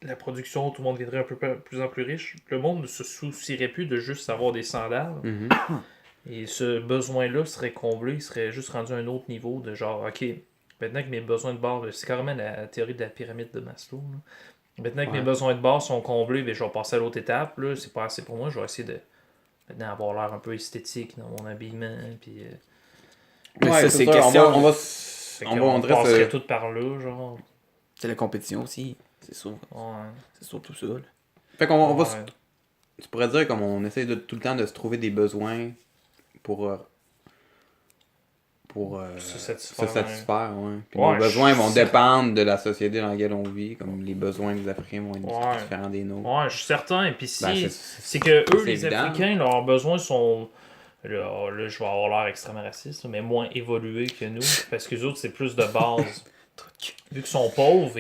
la production, tout le monde viendrait un peu plus en plus riche, le monde ne se soucierait plus de juste avoir des sandales. Mhm. Et ce besoin-là serait comblé, il serait juste rendu à un autre niveau de genre, ok, maintenant que mes besoins de base, c'est carrément la théorie de la pyramide de Maslow. Là. Maintenant que Ouais. mes besoins de base sont comblés, ben, je vais passer à l'autre étape. Là, c'est pas assez pour moi, je vais essayer de maintenant avoir l'air un peu esthétique dans mon habillement. Puis, Mais Ouais, ça, c'est sûr, question. fait on qu'on dirait passerait se- tout par là, genre. C'est la compétition aussi. C'est sûr. Ouais. C'est surtout ça. Là. Fait qu'on va Ouais. tu pourrais dire comme on essaie tout le temps de se trouver des besoins pour Se se satisfaire. satisfaire, ouais. Puis Ouais, nos besoins vont je- dépendre de la société dans laquelle on vit, comme les besoins des Africains vont être Ouais. différents des nôtres. Ouais, je suis certain. Et puis si, Ben, c'est que eux, c'est les évident. Africains, leurs besoins sont. Là, je vais avoir l'air extrêmement raciste, mais moins évolués que nous. Parce que les autres, c'est plus de base. Vu qu'ils sont pauvres,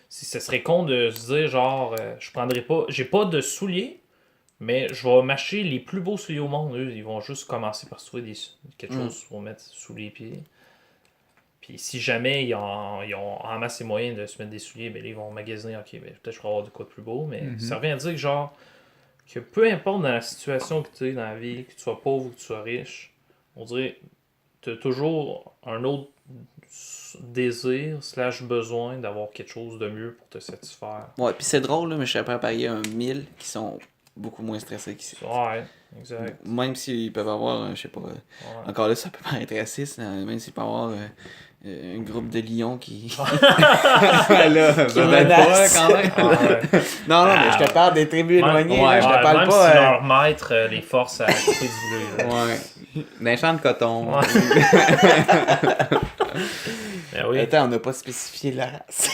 ce serait con de se dire, genre, je prendrais pas. J'ai pas de souliers, mais je vais m'acheter les plus beaux souliers au monde. Eux, ils vont juste commencer par se trouver quelque chose pour mettre sous les pieds. Puis si jamais ils ont en masse les moyens de se mettre des souliers, ben là, ils vont magasiner, ok, ben, peut-être je pourrais avoir de quoi de plus beau, mais ça revient à dire que genre, que peu importe dans la situation que tu es dans la vie, que tu sois pauvre ou que tu sois riche, on dirait tu as toujours un autre désir / besoin d'avoir quelque chose de mieux pour te satisfaire. Ouais, puis c'est drôle, là, mais je suis prêt à parier un 1000 qui sont beaucoup moins stressés qu'ici. Ouais, exact. Même s'ils peuvent avoir, je sais pas, Ouais. encore là, ça peut paraître raciste, même s'ils peuvent avoir un groupe de lions qui. là, Qui menace. quand même. Ah, ouais. Non, mais je te parle des tribus éloignées, ouais, là, je te parle même pas. si leur maître les force à couper du bleu. là. Ouais. D'un champ de coton. Ouais. Ben oui. Attends, on n'a pas spécifié la race.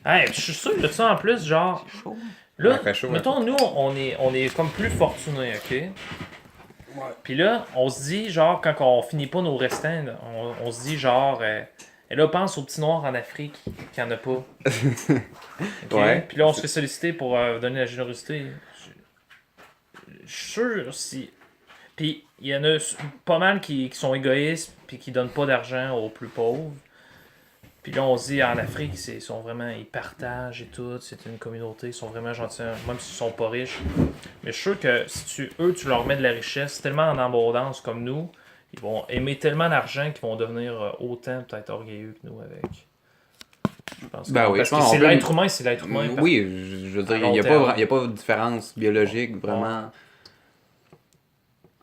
Hey, je suis sûr de ça en plus, genre. Là, Ouais, fait chaud, mettons, nous, on est comme plus fortunés, ok? Puis là, on se dit, genre, quand on finit pas nos restants, on se dit, genre, et là, pense aux petits noirs en Afrique qui en a pas. Ok? Ouais. Puis là, on se fait solliciter pour donner la générosité. Je suis sûr si. Puis il y en a pas mal qui sont égoïstes puis qui donnent pas d'argent aux plus pauvres. Puis là, on se dit, en Afrique, ils partagent et tout, c'est une communauté, ils sont vraiment gentils, même s'ils sont pas riches. Mais je suis sûr que si tu leur mets de la richesse tellement en abondance comme nous, ils vont aimer tellement l'argent qu'ils vont devenir autant peut-être orgueilleux que nous avec. Je pense que Ben oui, parce je que pense c'est qu'on peut- l'être humain, c'est l'être humain. Oui, je veux dire, à il long n'y a, terme. y a pas de différence biologique vraiment.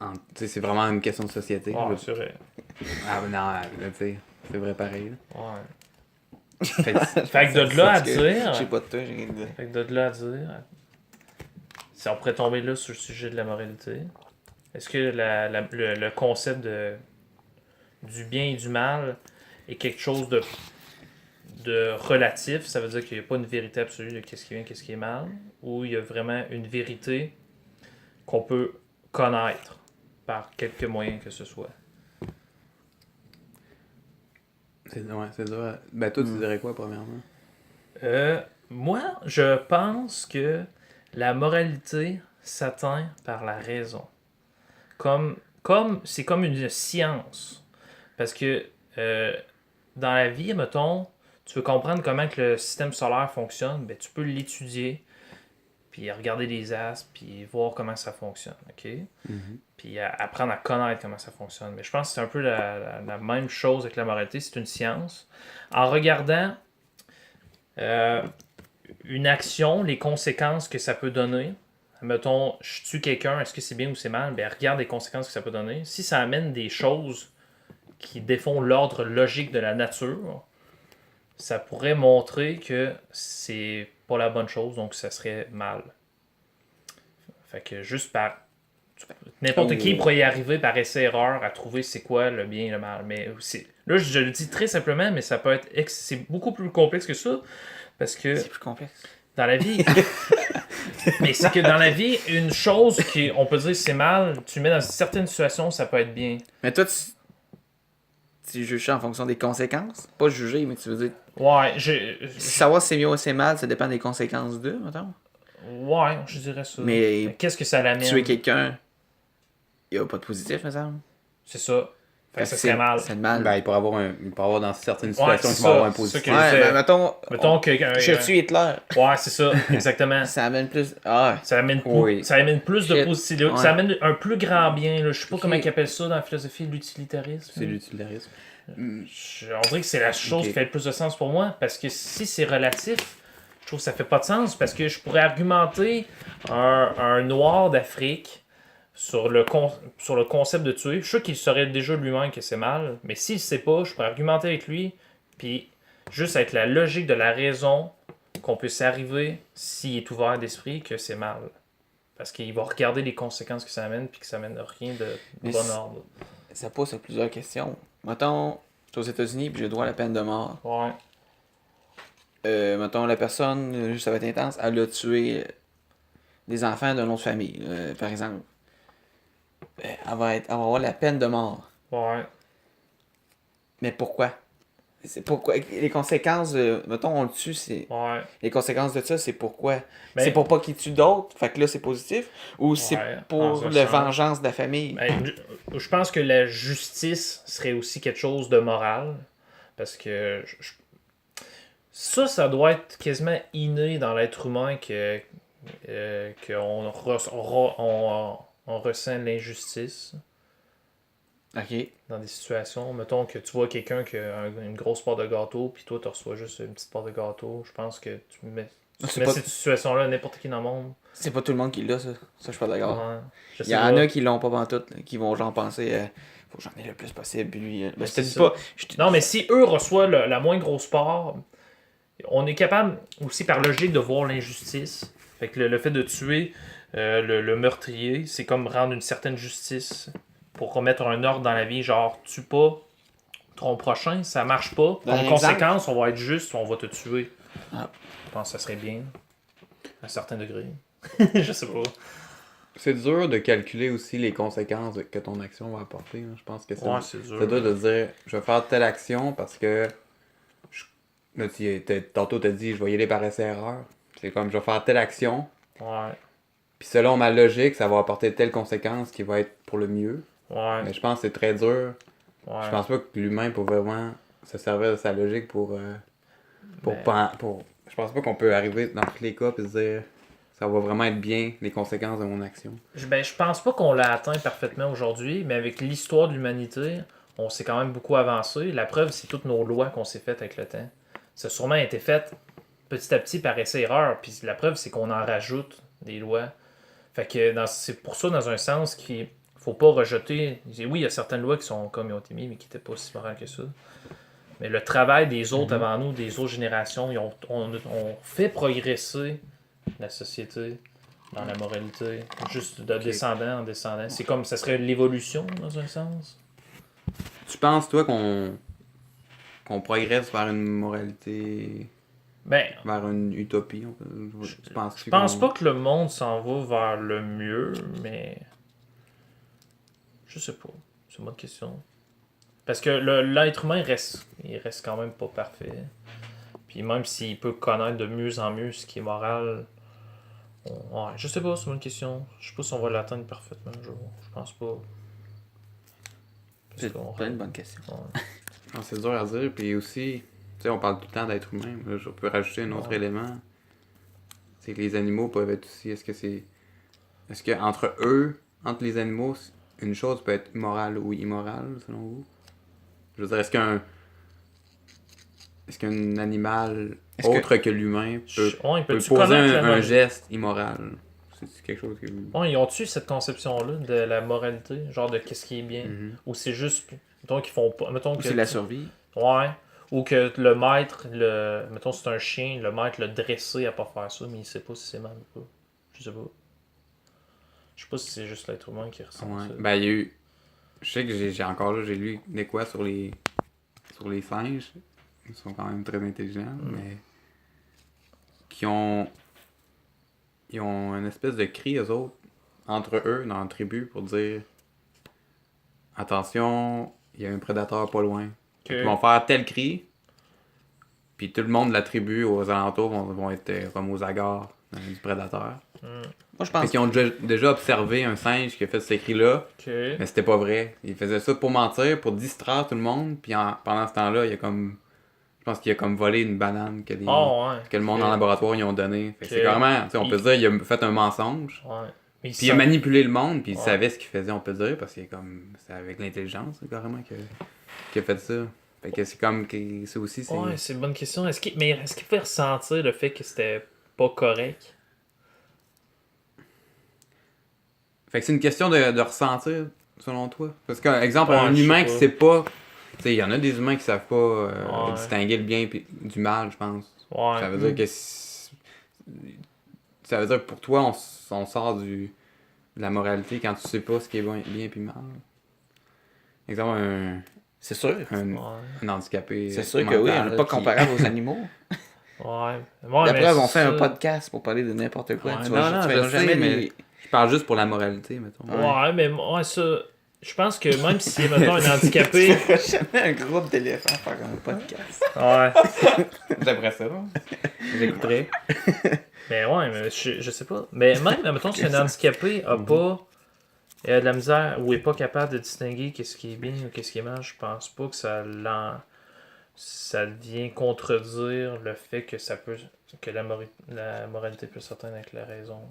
Tu sais, c'est vraiment une question de société. Ouais, c'est vrai. Ah, mais non, là, tu sais, c'est vrai pareil. Là. Ouais. Fait que- Fait que de là à Parce que dire. J'ai pas de toi, j'ai rien de... Fait que de là à dire. Si on pourrait tomber là sur le sujet de la moralité, est-ce que le concept du bien et du mal est quelque chose de relatif? Ça veut dire qu'il n'y a pas une vérité absolue de qu'est-ce qui est bien, qu'est-ce qui est mal? Ou il y a vraiment une vérité qu'on peut connaître par quelque moyen que ce soit? c'est dur. Ben, toi, tu dirais quoi, premièrement? Moi, je pense que la moralité s'atteint par la raison. C'est comme une science. Parce que dans la vie, mettons, tu veux comprendre comment que le système solaire fonctionne, ben, tu peux l'étudier, puis regarder les astres, puis voir comment ça fonctionne. OK? Puis apprendre à connaître comment ça fonctionne. Mais je pense que c'est un peu la même chose avec la moralité, c'est une science. En regardant une action, les conséquences que ça peut donner, mettons, je tue quelqu'un, est-ce que c'est bien ou c'est mal? Ben, regarde les conséquences que ça peut donner. Si ça amène des choses qui défont l'ordre logique de la nature, ça pourrait montrer que c'est pas la bonne chose, donc ça serait mal. Fait que juste par... N'importe qui pourrait y arriver par essai-erreur à trouver c'est quoi le bien et le mal. Mais là, je le dis très simplement, mais ça peut être... C'est beaucoup plus complexe que ça, parce que... C'est plus complexe. Dans la vie... Mais c'est que dans la vie, une chose on peut dire c'est mal, tu mets dans certaines situations, ça peut être bien. Mais toi, tu juges ça en fonction des conséquences? Pas juger, mais tu veux dire... Ouais, Savoir si c'est mieux ou c'est mal, ça dépend des conséquences d'eux, mettons. ouais, je dirais ça. Mais qu'est-ce que ça l'amène? tuer quelqu'un, il n'y a pas de positif, me semble. C'est ça. Fait que ça C'est serait mal. C'est mal. Ben, il pourrait avoir dans certaines Ouais, situations c'est qu'il va avoir un ça, positif. c'est ça Ouais, que- mais mettons Mettons que... je tue Hitler, Ouais, c'est ça, exactement. ça amène plus... Ah, Ça amène, Oui. ça amène plus de Shit. positivité. Ouais. Ça amène un plus grand bien. Là. Je sais pas Ok. comment ils appellent ça dans la philosophie, l'utilitarisme. C'est l'utilitarisme. On dirait que c'est la chose Ok. qui fait le plus de sens pour moi. Parce que si c'est relatif, je trouve que ça fait pas de sens. Parce que je pourrais argumenter un noir d'Afrique sur le concept de tuer. Je suis sûr qu'il saurait déjà lui-même que c'est mal. Mais s'il ne sait pas, je pourrais argumenter avec lui. Puis juste avec la logique de la raison qu'on puisse arriver, s'il est ouvert d'esprit, que c'est mal. Parce qu'il va regarder les conséquences que ça amène, puis que ça amène rien de Mais bon ordre. ça pose plusieurs questions. Mettons, je suis aux États-Unis puis j'ai le droit à la peine de mort. Ouais. Mettons, la personne, juste ça va être intense, elle a tué des enfants d'une autre famille, par exemple. Elle va avoir la peine de mort. Ouais. Mais pourquoi? C'est pourquoi? Les conséquences, mettons, on le tue, c'est... Ouais. Les conséquences de ça, c'est pourquoi? Ben- C'est pour pas qu'il tue d'autres, fait que là, c'est positif? Ou c'est Ouais, pour dans un la sens. vengeance de la famille? Ben, je pense que la justice serait aussi quelque chose de moral. Parce que ça doit être quasiment inné dans l'être humain qu'on on ressent l'injustice Ok. dans des situations. Mettons que tu vois quelqu'un qui a une grosse part de gâteau, puis toi, tu reçois juste une petite part de gâteau. Je pense que tu mets C'est pas- cette situation-là n'importe qui dans le monde. C'est pas tout le monde qui l'a, ça. Ça, je suis pas d'accord. Ouais, je Il sais y en pas. a qui l'ont pas pantoute, là, qui vont genre penser faut que j'en ai le plus possible, puis lui... ben, je te c'est dis ça. pas... Non, mais si eux reçoivent la moins grosse part, on est capable aussi par logique de voir l'injustice. Fait que le fait de tuer le meurtrier, c'est comme rendre une certaine justice pour remettre un ordre dans la vie. Genre, tue pas ton prochain, ça marche pas. Dans En un conséquence, on va être juste, on va te tuer. Ah. Je pense que ça serait bien. À un certain degré. Je sais pas. C'est dur de calculer aussi les conséquences que ton action va apporter. Hein. Je pense que Ouais, c'est dur. c'est dur de dire je vais faire telle action parce que là, tantôt t'as dit je vais y aller par essai-erreur. C'est comme je vais faire telle action. Ouais. Puis selon ma logique, ça va apporter telle conséquence qui va être pour le mieux. Ouais. Mais je pense que c'est très dur. Ouais. Je pense pas que l'humain peut vraiment se servir de sa logique pour je pense pas qu'on peut arriver dans tous les cas et se dire ça va vraiment être bien les conséquences de mon action. Je pense pas qu'on l'a atteint parfaitement aujourd'hui, mais avec l'histoire de l'humanité, on s'est quand même beaucoup avancé. La preuve, c'est toutes nos lois qu'on s'est faites avec le temps. Ça a sûrement été fait petit à petit par essai-erreur, puis la preuve, c'est qu'on en rajoute des lois. Fait que c'est pour ça, dans un sens, qu'il faut pas rejeter. Oui, il y a certaines lois qui sont comme ils ont été mis, mais qui n'étaient pas si morales que ça. Mais le travail des autres avant nous, des autres générations, on fait progresser la société dans la moralité, juste de descendant en descendant. C'est comme, ça serait l'évolution, dans un sens. Tu penses, toi, qu'on progresse vers une moralité, Ben, vers une utopie? je pense pas que le monde s'en va vers le mieux, mais je sais pas. C'est une bonne question. Parce que l'être humain il reste quand même pas parfait. Puis même s'il peut connaître de mieux en mieux ce qui est moral, ouais, je sais pas, c'est une bonne question. Je sais pas si on va l'atteindre parfaitement un jour. Je pense pas. C'est pas une bonne question. Ouais. Non, c'est dur à dire. Puis aussi, tu sais, on parle tout le temps d'être humain. Là, je peux rajouter un autre élément. C'est que les animaux peuvent être aussi. Est-ce que entre les animaux, une chose peut être morale ou immorale, selon vous? Je veux dire, est-ce qu'un animal autre que l'humain peut poser un geste immoral? C'est quelque chose que vous... Ils ont-tu cette conception-là de la moralité? Genre de qu'est-ce qui est bien? Ou c'est juste, mettons qu'ils font pas... Mettons que c'est la survie. Ouais. Ou que le maître, mettons c'est un chien, le maître l'a dressé à pas faire ça, mais il sait pas si c'est mal ou pas. Je sais pas. Je sais pas si c'est juste l'être humain qui ressent ça. Ben, il y a eu... Je sais que j'ai lu des quoi sur les singes. Ils sont quand même très intelligents, mais ils ont une espèce de cri, eux autres, entre eux, dans la tribu, pour dire attention, il y a un prédateur pas loin. Ils vont faire tel cri, puis tout le monde de la tribu aux alentours vont être comme aux agarres du prédateur. Moi, je pense qu'ils ont déjà observé un singe qui a fait ce cri-là, mais c'était pas vrai. Il faisait ça pour mentir, pour distraire tout le monde, puis pendant ce temps-là, je pense qu'il a comme volé une banane que le monde en laboratoire ils ont donné. Fait que c'est carrément, on peut dire, il a fait un mensonge. Ouais. Puis il a manipulé le monde, puis il savait ce qu'il faisait, on peut dire, parce que c'est avec l'intelligence, carrément, qu'il a fait ça. Fait que c'est comme que c'est aussi... Ouais, c'est une bonne question. Est-ce qu'il fait ressentir le fait que c'était pas correct? Fait que c'est une question de ressentir, selon toi. Parce que, exemple, un humain qui sait pas... Tu sais, il y en a des humains qui savent pas distinguer le bien et du mal, je pense. Ouais. Ça veut dire que... Ça veut dire que pour toi, on sort de la moralité quand tu sais pas ce qui est bien et mal. Exemple, c'est sûr. Un handicapé. C'est sûr que oui, on n'est pas comparable aux animaux. Ouais. La preuve, on fait un podcast pour parler de n'importe quoi. Ouais, tu vas jamais mais je parle juste pour la moralité, mettons. Ouais, mais moi, ça... Je pense que même si, mettons, un handicapé... jamais un groupe d'éléphants faire un podcast. Ouais. J'aimerais ça. J'écouterais. Mais ouais, mais je sais pas. Mais même, mettons, si un handicapé a pas... Il a de la misère ou est pas capable de distinguer qu'est-ce qui est bien ou qu'est-ce qui est mal, je pense pas que ça vient contredire le fait que que la moralité peut s'atteindre avec la raison.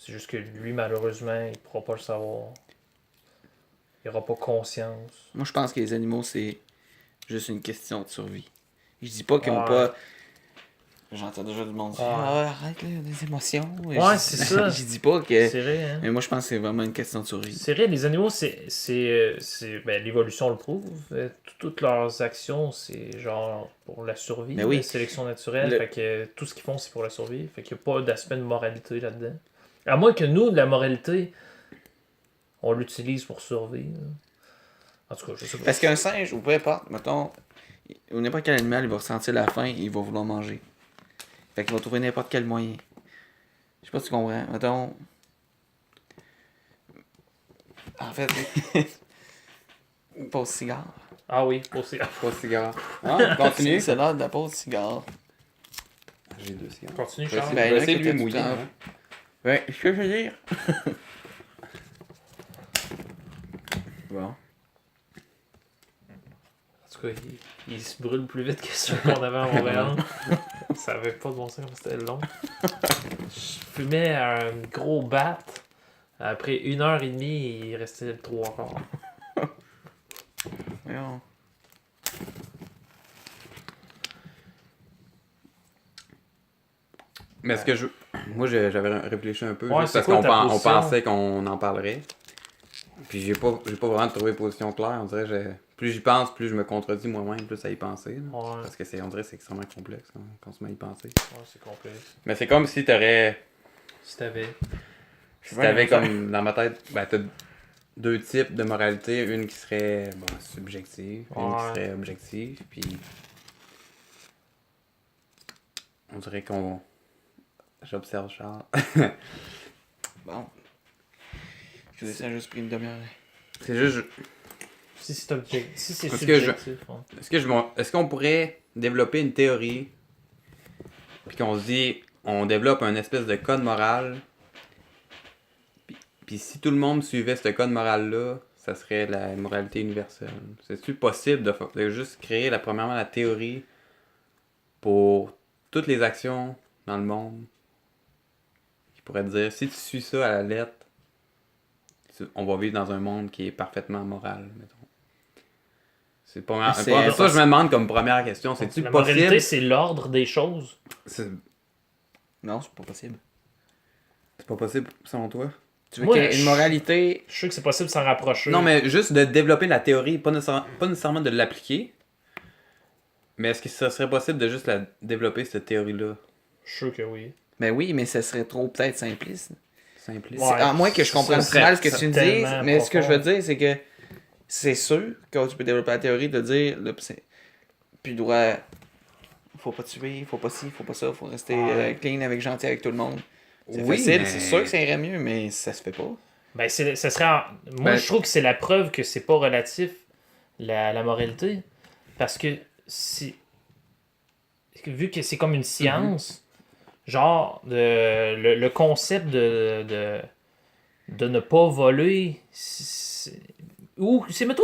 C'est juste que lui, malheureusement, il pourra pas le savoir. Il aura pas conscience. Moi, je pense que les animaux, c'est juste une question de survie. Je dis pas qu'ils n'ont pas... J'entends déjà du monde dire arrête là, il y a des émotions. Ouais, c'est ça. Je dis pas que. C'est vrai, hein? Mais moi je pense que c'est vraiment une question de survie. C'est vrai, les animaux, ben, l'évolution le prouve. Toutes leurs actions, c'est genre pour la survie, la sélection naturelle. Fait que tout ce qu'ils font, c'est pour la survie. Fait qu'il n'y a pas d'aspect de moralité là-dedans. À moins que nous, de la moralité, on l'utilise pour survivre. En tout cas, je sais pas. Parce qu'un singe, ou peu importe, mettons, ou n'importe quel animal, il va ressentir la faim et il va vouloir manger. Fait qu'il va trouver n'importe quel moyen. Je sais pas si tu comprends. Mettons. En fait, pause cigare. Ah oui, aussi. Pas de cigare. Ah, continue. C'est l'heure de la pause cigare. J'ai 2 cigares. Continue, Je vais Charles. essayer, Ben, je vais là, essayer que de lui t'as tout mouiller. le temps. Hein. Ouais, ce que je veux dire. Bon. En tout cas, il se brûle plus vite que ceux qu'on avait à Montréal. Ça avait pas de bon sens comme c'était long. Je fumais un gros bat. Après 1h30, il restait 3 quarts. Voyons. Mais est-ce que je. Moi, j'avais réfléchi un peu. Ouais, juste c'est parce quoi ta on position? pensait qu'on en parlerait. Puis j'ai pas vraiment trouvé position claire. On dirait plus j'y pense, plus je me contredis moi-même, plus à y penser. Là. Ouais, Parce que on dirait que c'est extrêmement complexe quand on se met à y penser. ouais, c'est complexe. Mais c'est comme si t'aurais. Si t'avais. Si t'avais comme dans ma tête, ben t'as 2 types de moralité. Une qui serait subjective, une qui Ouais. serait objective. Puis. On dirait qu'on. J'observe Charles. Bon. Excusez, ça a juste pris une demi-heure. C'est juste. Si c'est objectif. Si c'est Est-ce que subjectif. Ouais. Est-ce qu'on pourrait développer une théorie, puis qu'on se dit, on développe un espèce de code moral, puis si tout le monde suivait ce code moral-là, ça serait la moralité universelle. C'est-tu possible de juste créer, premièrement, la théorie pour toutes les actions dans le monde, qui pourrait te dire, si tu suis ça à la lettre, on va vivre dans un monde qui est parfaitement moral, mettons. C'est pas mal. C'est Ça, je me demande comme première question, c'est-tu La possible? moralité, c'est l'ordre des choses. C'est Non, c'est pas possible. pas possible selon toi? Tu veux Moi, qu'il y ait une moralité. Je suis sûr que c'est possible de s'en rapprocher. Non, mais juste de développer la théorie, pas nécessairement de l'appliquer. Mais est-ce que ça serait possible de juste développer cette théorie-là? Je suis sûr que oui. Ben oui, mais ça serait trop peut-être simpliste. Simpliste. Ouais. À moins que je comprenne ça mal ce que serait tu me tellement dises, mais ce que je veux profond. dire, c'est que c'est sûr, quand tu peux développer la théorie, de dire, là, puis droit, faut pas tuer, faut pas ci, faut pas ça, faut rester clean avec gentil avec tout le monde. C'est Oui, facile, mais- c'est sûr que ça irait mieux, mais ça se fait pas. Ben, ça serait moi, Ben- je trouve que c'est la preuve que c'est pas relatif, la moralité. Parce que vu que c'est comme une science, genre, le concept de ne pas voler, ou c'est, mettons,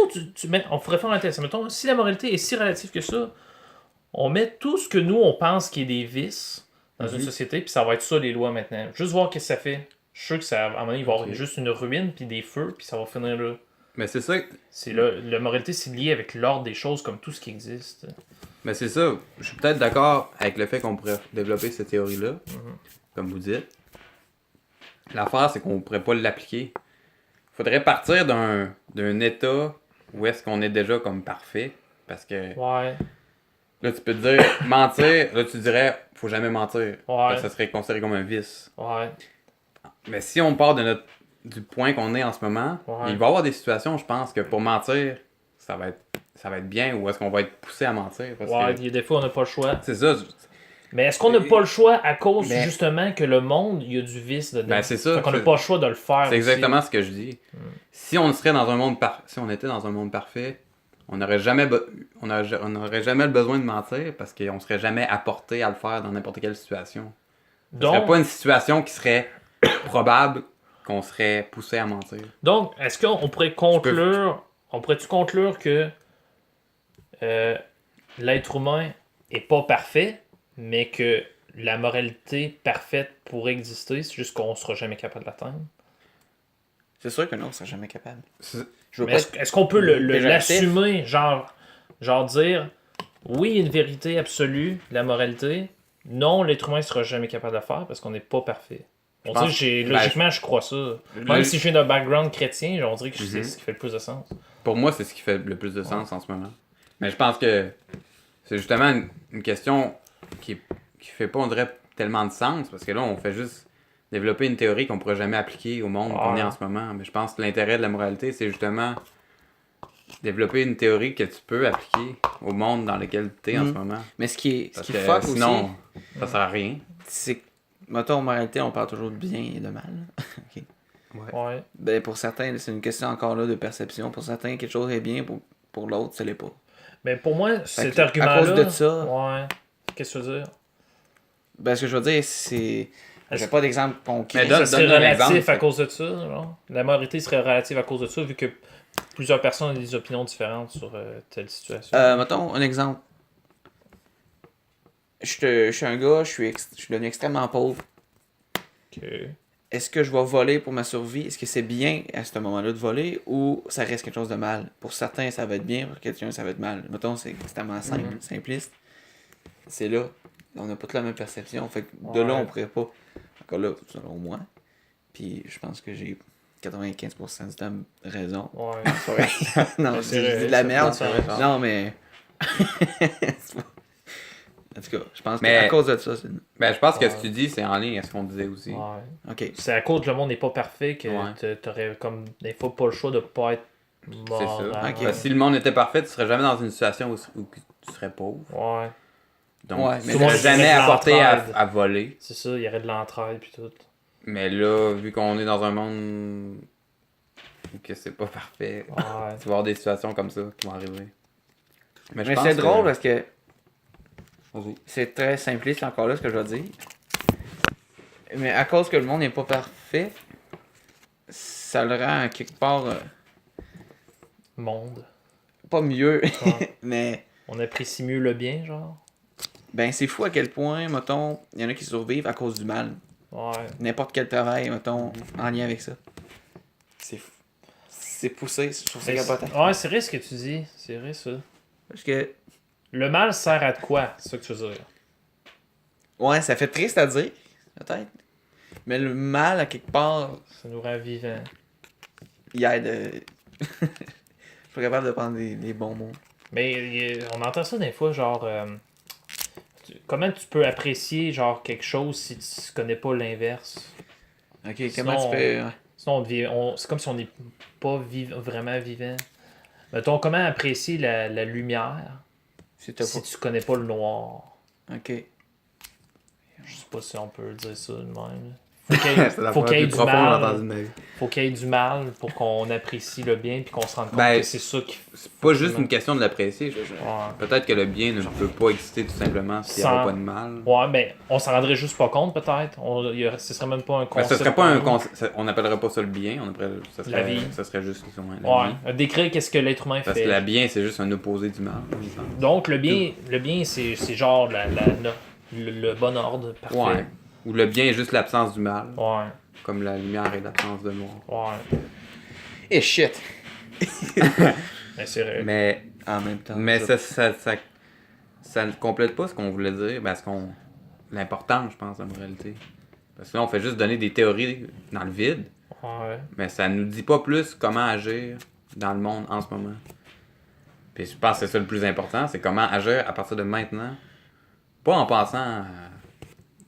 on pourrait faire un test. Mettons, si la moralité est si relative que ça, on met tout ce que nous, on pense qui est des vices dans une société, puis ça va être ça, les lois, maintenant. Juste voir qu'est-ce que ça fait. Je suis sûr que ça, à un moment donné, il va y avoir Ok. juste une ruine, puis des feux, puis ça va finir là. Mais c'est ça, C'est là, la moralité, c'est lié avec l'ordre des choses, comme tout ce qui existe. mais c'est ça. Je suis peut-être d'accord avec le fait qu'on pourrait développer cette théorie-là, comme vous dites. L'affaire, c'est qu'on pourrait pas l'appliquer. Faudrait partir d'un état où est-ce qu'on est déjà comme parfait. Parce que Ouais. là, tu peux te dire mentir, là, tu dirais faut jamais mentir. Parce que ça serait considéré comme un vice. Ouais. Mais si on part du point qu'on est en ce moment, Ouais. il va y avoir des situations, je pense, que pour mentir, ça va être bien ou est-ce qu'on va être poussé à mentir. Parce Ouais, que il y a des fois, on n'a pas le choix. c'est ça. Mais est-ce qu'on n'a pas le choix à cause, Mais- justement, que le monde, il y a du vice dedans? Ben, c'est ça. Fait qu'on n'a pas le choix de le faire. C'est aussi. exactement ce que je dis. Si on serait dans un monde si on était dans un monde parfait, on n'aurait jamais on aurait jamais le besoin de mentir parce qu'on serait jamais apporté à le faire dans n'importe quelle situation. Ce serait Donc, pas une situation qui serait probable qu'on serait poussé à mentir. est-ce qu'on pourrait conclure... On pourrait-tu conclure que l'être humain est pas parfait, mais que la moralité parfaite pourrait exister, c'est juste qu'on sera jamais capable de l'atteindre? C'est sûr que non, on serait jamais capable. C'est- Je veux Mais pas est-ce qu'on peut péjoratif. l'assumer, genre dire, oui, il y a une vérité absolue, la moralité, non, l'être humain sera jamais capable de le faire parce qu'on n'est pas parfait. On pense- dirait que logiquement, je crois ça. Même si je viens d'un background chrétien, on dirait que c'est ce qui fait le plus de sens. Pour moi, c'est ce qui fait le plus de sens en ce moment. Mais je pense que c'est justement une question qui fait pas, on dirait, tellement de sens parce que là, on fait juste développer une théorie qu'on pourrait jamais appliquer au monde qu'on est en ce moment. Mais je pense que l'intérêt de la moralité, c'est justement développer une théorie que tu peux appliquer au monde dans lequel tu es en ce moment. Mais ce qui Parce est que fuck sinon, aussi, ça sert à rien. c'est mettons, en moralité, on parle toujours de bien et de mal. Ok. Ouais. Ben, pour certains, c'est une question encore là de perception. Pour certains, quelque chose est bien, pour l'autre, ça l'est pas. Mais pour moi, Fait cet que, argument-là. à cause de ça, Ouais. Qu'est-ce que tu veux dire? ben, ce que je veux dire, c'est. Est-ce J'ai pas d'exemple concret. Mais Ça serait donne un relatif exemple. à cause de ça, genre? La moralité serait relative à cause de ça, vu que plusieurs personnes ont des opinions différentes sur telle situation. Mettons un exemple. Je suis un gars, je suis devenu extrêmement pauvre. Ok. Est-ce que je vais voler pour ma survie? Est-ce que c'est bien à ce moment-là de voler ou ça reste quelque chose de mal? Pour certains, ça va être bien, pour quelqu'un, ça va être mal. Mettons, c'est extrêmement simple, simpliste. C'est là. On n'a pas toute la même perception. Fait que de là, Ouais. on pourrait pas. Encore là, selon moi. Puis je pense que j'ai 95% du temps raison. Ouais. C'est vrai. Non, Mais je c'est dis vrai, de la ça merde. prend ça, genre. Non, mais. En tout cas, je pense Mais- qu'à cause de ça, c'est. Ben, je pense que Ouais. ce que tu dis, c'est en ligne à ce qu'on disait aussi. Ouais. Ok. C'est à cause que le monde n'est pas parfait que Ouais. t'aurais comme des fois pas le choix de pas être C'est ça. moral. Ok. Parce que si le monde était parfait, tu serais jamais dans une situation où tu serais pauvre. Ouais. Donc, Ouais, tu mais ne tout le serais monde jamais serait de apporté l'entraide. à voler. C'est ça, il y aurait de l'entraide puis tout. Mais là, vu qu'on est dans un monde où que c'est pas parfait, Ouais. tu vas avoir des situations comme ça qui vont arriver. je Mais pense c'est que- drôle parce que Vas-y. c'est très simpliste encore là ce que je vais dire. Mais à cause que le monde n'est pas parfait, ça le rend à quelque part Monde. pas mieux, Ouais. mais On apprécie mieux le bien, genre. ben c'est fou à quel point, mettons, il y en a qui survivent à cause du mal. Ouais. N'importe quel travail, mettons, en lien avec ça. C'est fou. C'est poussé, je trouve ça capotant. Ouais, c'est vrai ce que tu dis. C'est vrai ça. Parce que, Le mal sert à de quoi? C'est ça que tu veux dire. ouais, ça fait triste à dire, peut-être. Mais le mal, à quelque part, Ça nous rend vivants. il aide. Je suis pas capable de prendre des bons mots. Mais on entend ça des fois, genre. Comment tu peux apprécier genre quelque chose si tu connais pas l'inverse? Ok, Sinon, comment tu fais. Sinon, c'est comme si on n'est pas vraiment vivant. Mettons, comment apprécier la lumière Si t'as si tu connais pas le noir? pas. Ok. Je sais pas si on peut dire ça de même. Faut qu'il y ait, C'est la faut qu'il y ait plus du profonde que j'ai mal. entendue de ma vie. Faut qu'il y ait du mal pour qu'on apprécie le bien puis qu'on se rende compte Ben, que c'est ça qui. C'est pas juste une question de l'apprécier. Ouais. Peut-être que le bien ne peut pas exister tout simplement s'il n'y Sans- avait pas de mal. Ouais, mais on s'en rendrait juste pas compte peut-être. Ce serait même pas un Ben, concept. ce serait pas un pour nous. concept. On n'appellerait pas ça le bien. Ça serait, La vie. Ça serait juste la Ouais, vie. décrire qu'est-ce que l'être humain Parce fait. que la bien, c'est juste un opposé du mal. il me semble. Donc le bien c'est genre le bon ordre parfait. Ouais. Ou le bien est juste l'absence du mal. Ouais. Comme la lumière est l'absence de noir. Ouais. Et shit! Mais c'est vrai. Mais, En même temps. ça ne complète pas ce qu'on voulait dire. Parce qu'on. L'important, je pense, en réalité. Parce que là, on fait juste donner des théories dans le vide. Ouais. Mais ça nous dit pas plus comment agir dans le monde en ce moment. Puis je pense que c'est ça le plus important, c'est comment agir à partir de maintenant. Pas en pensant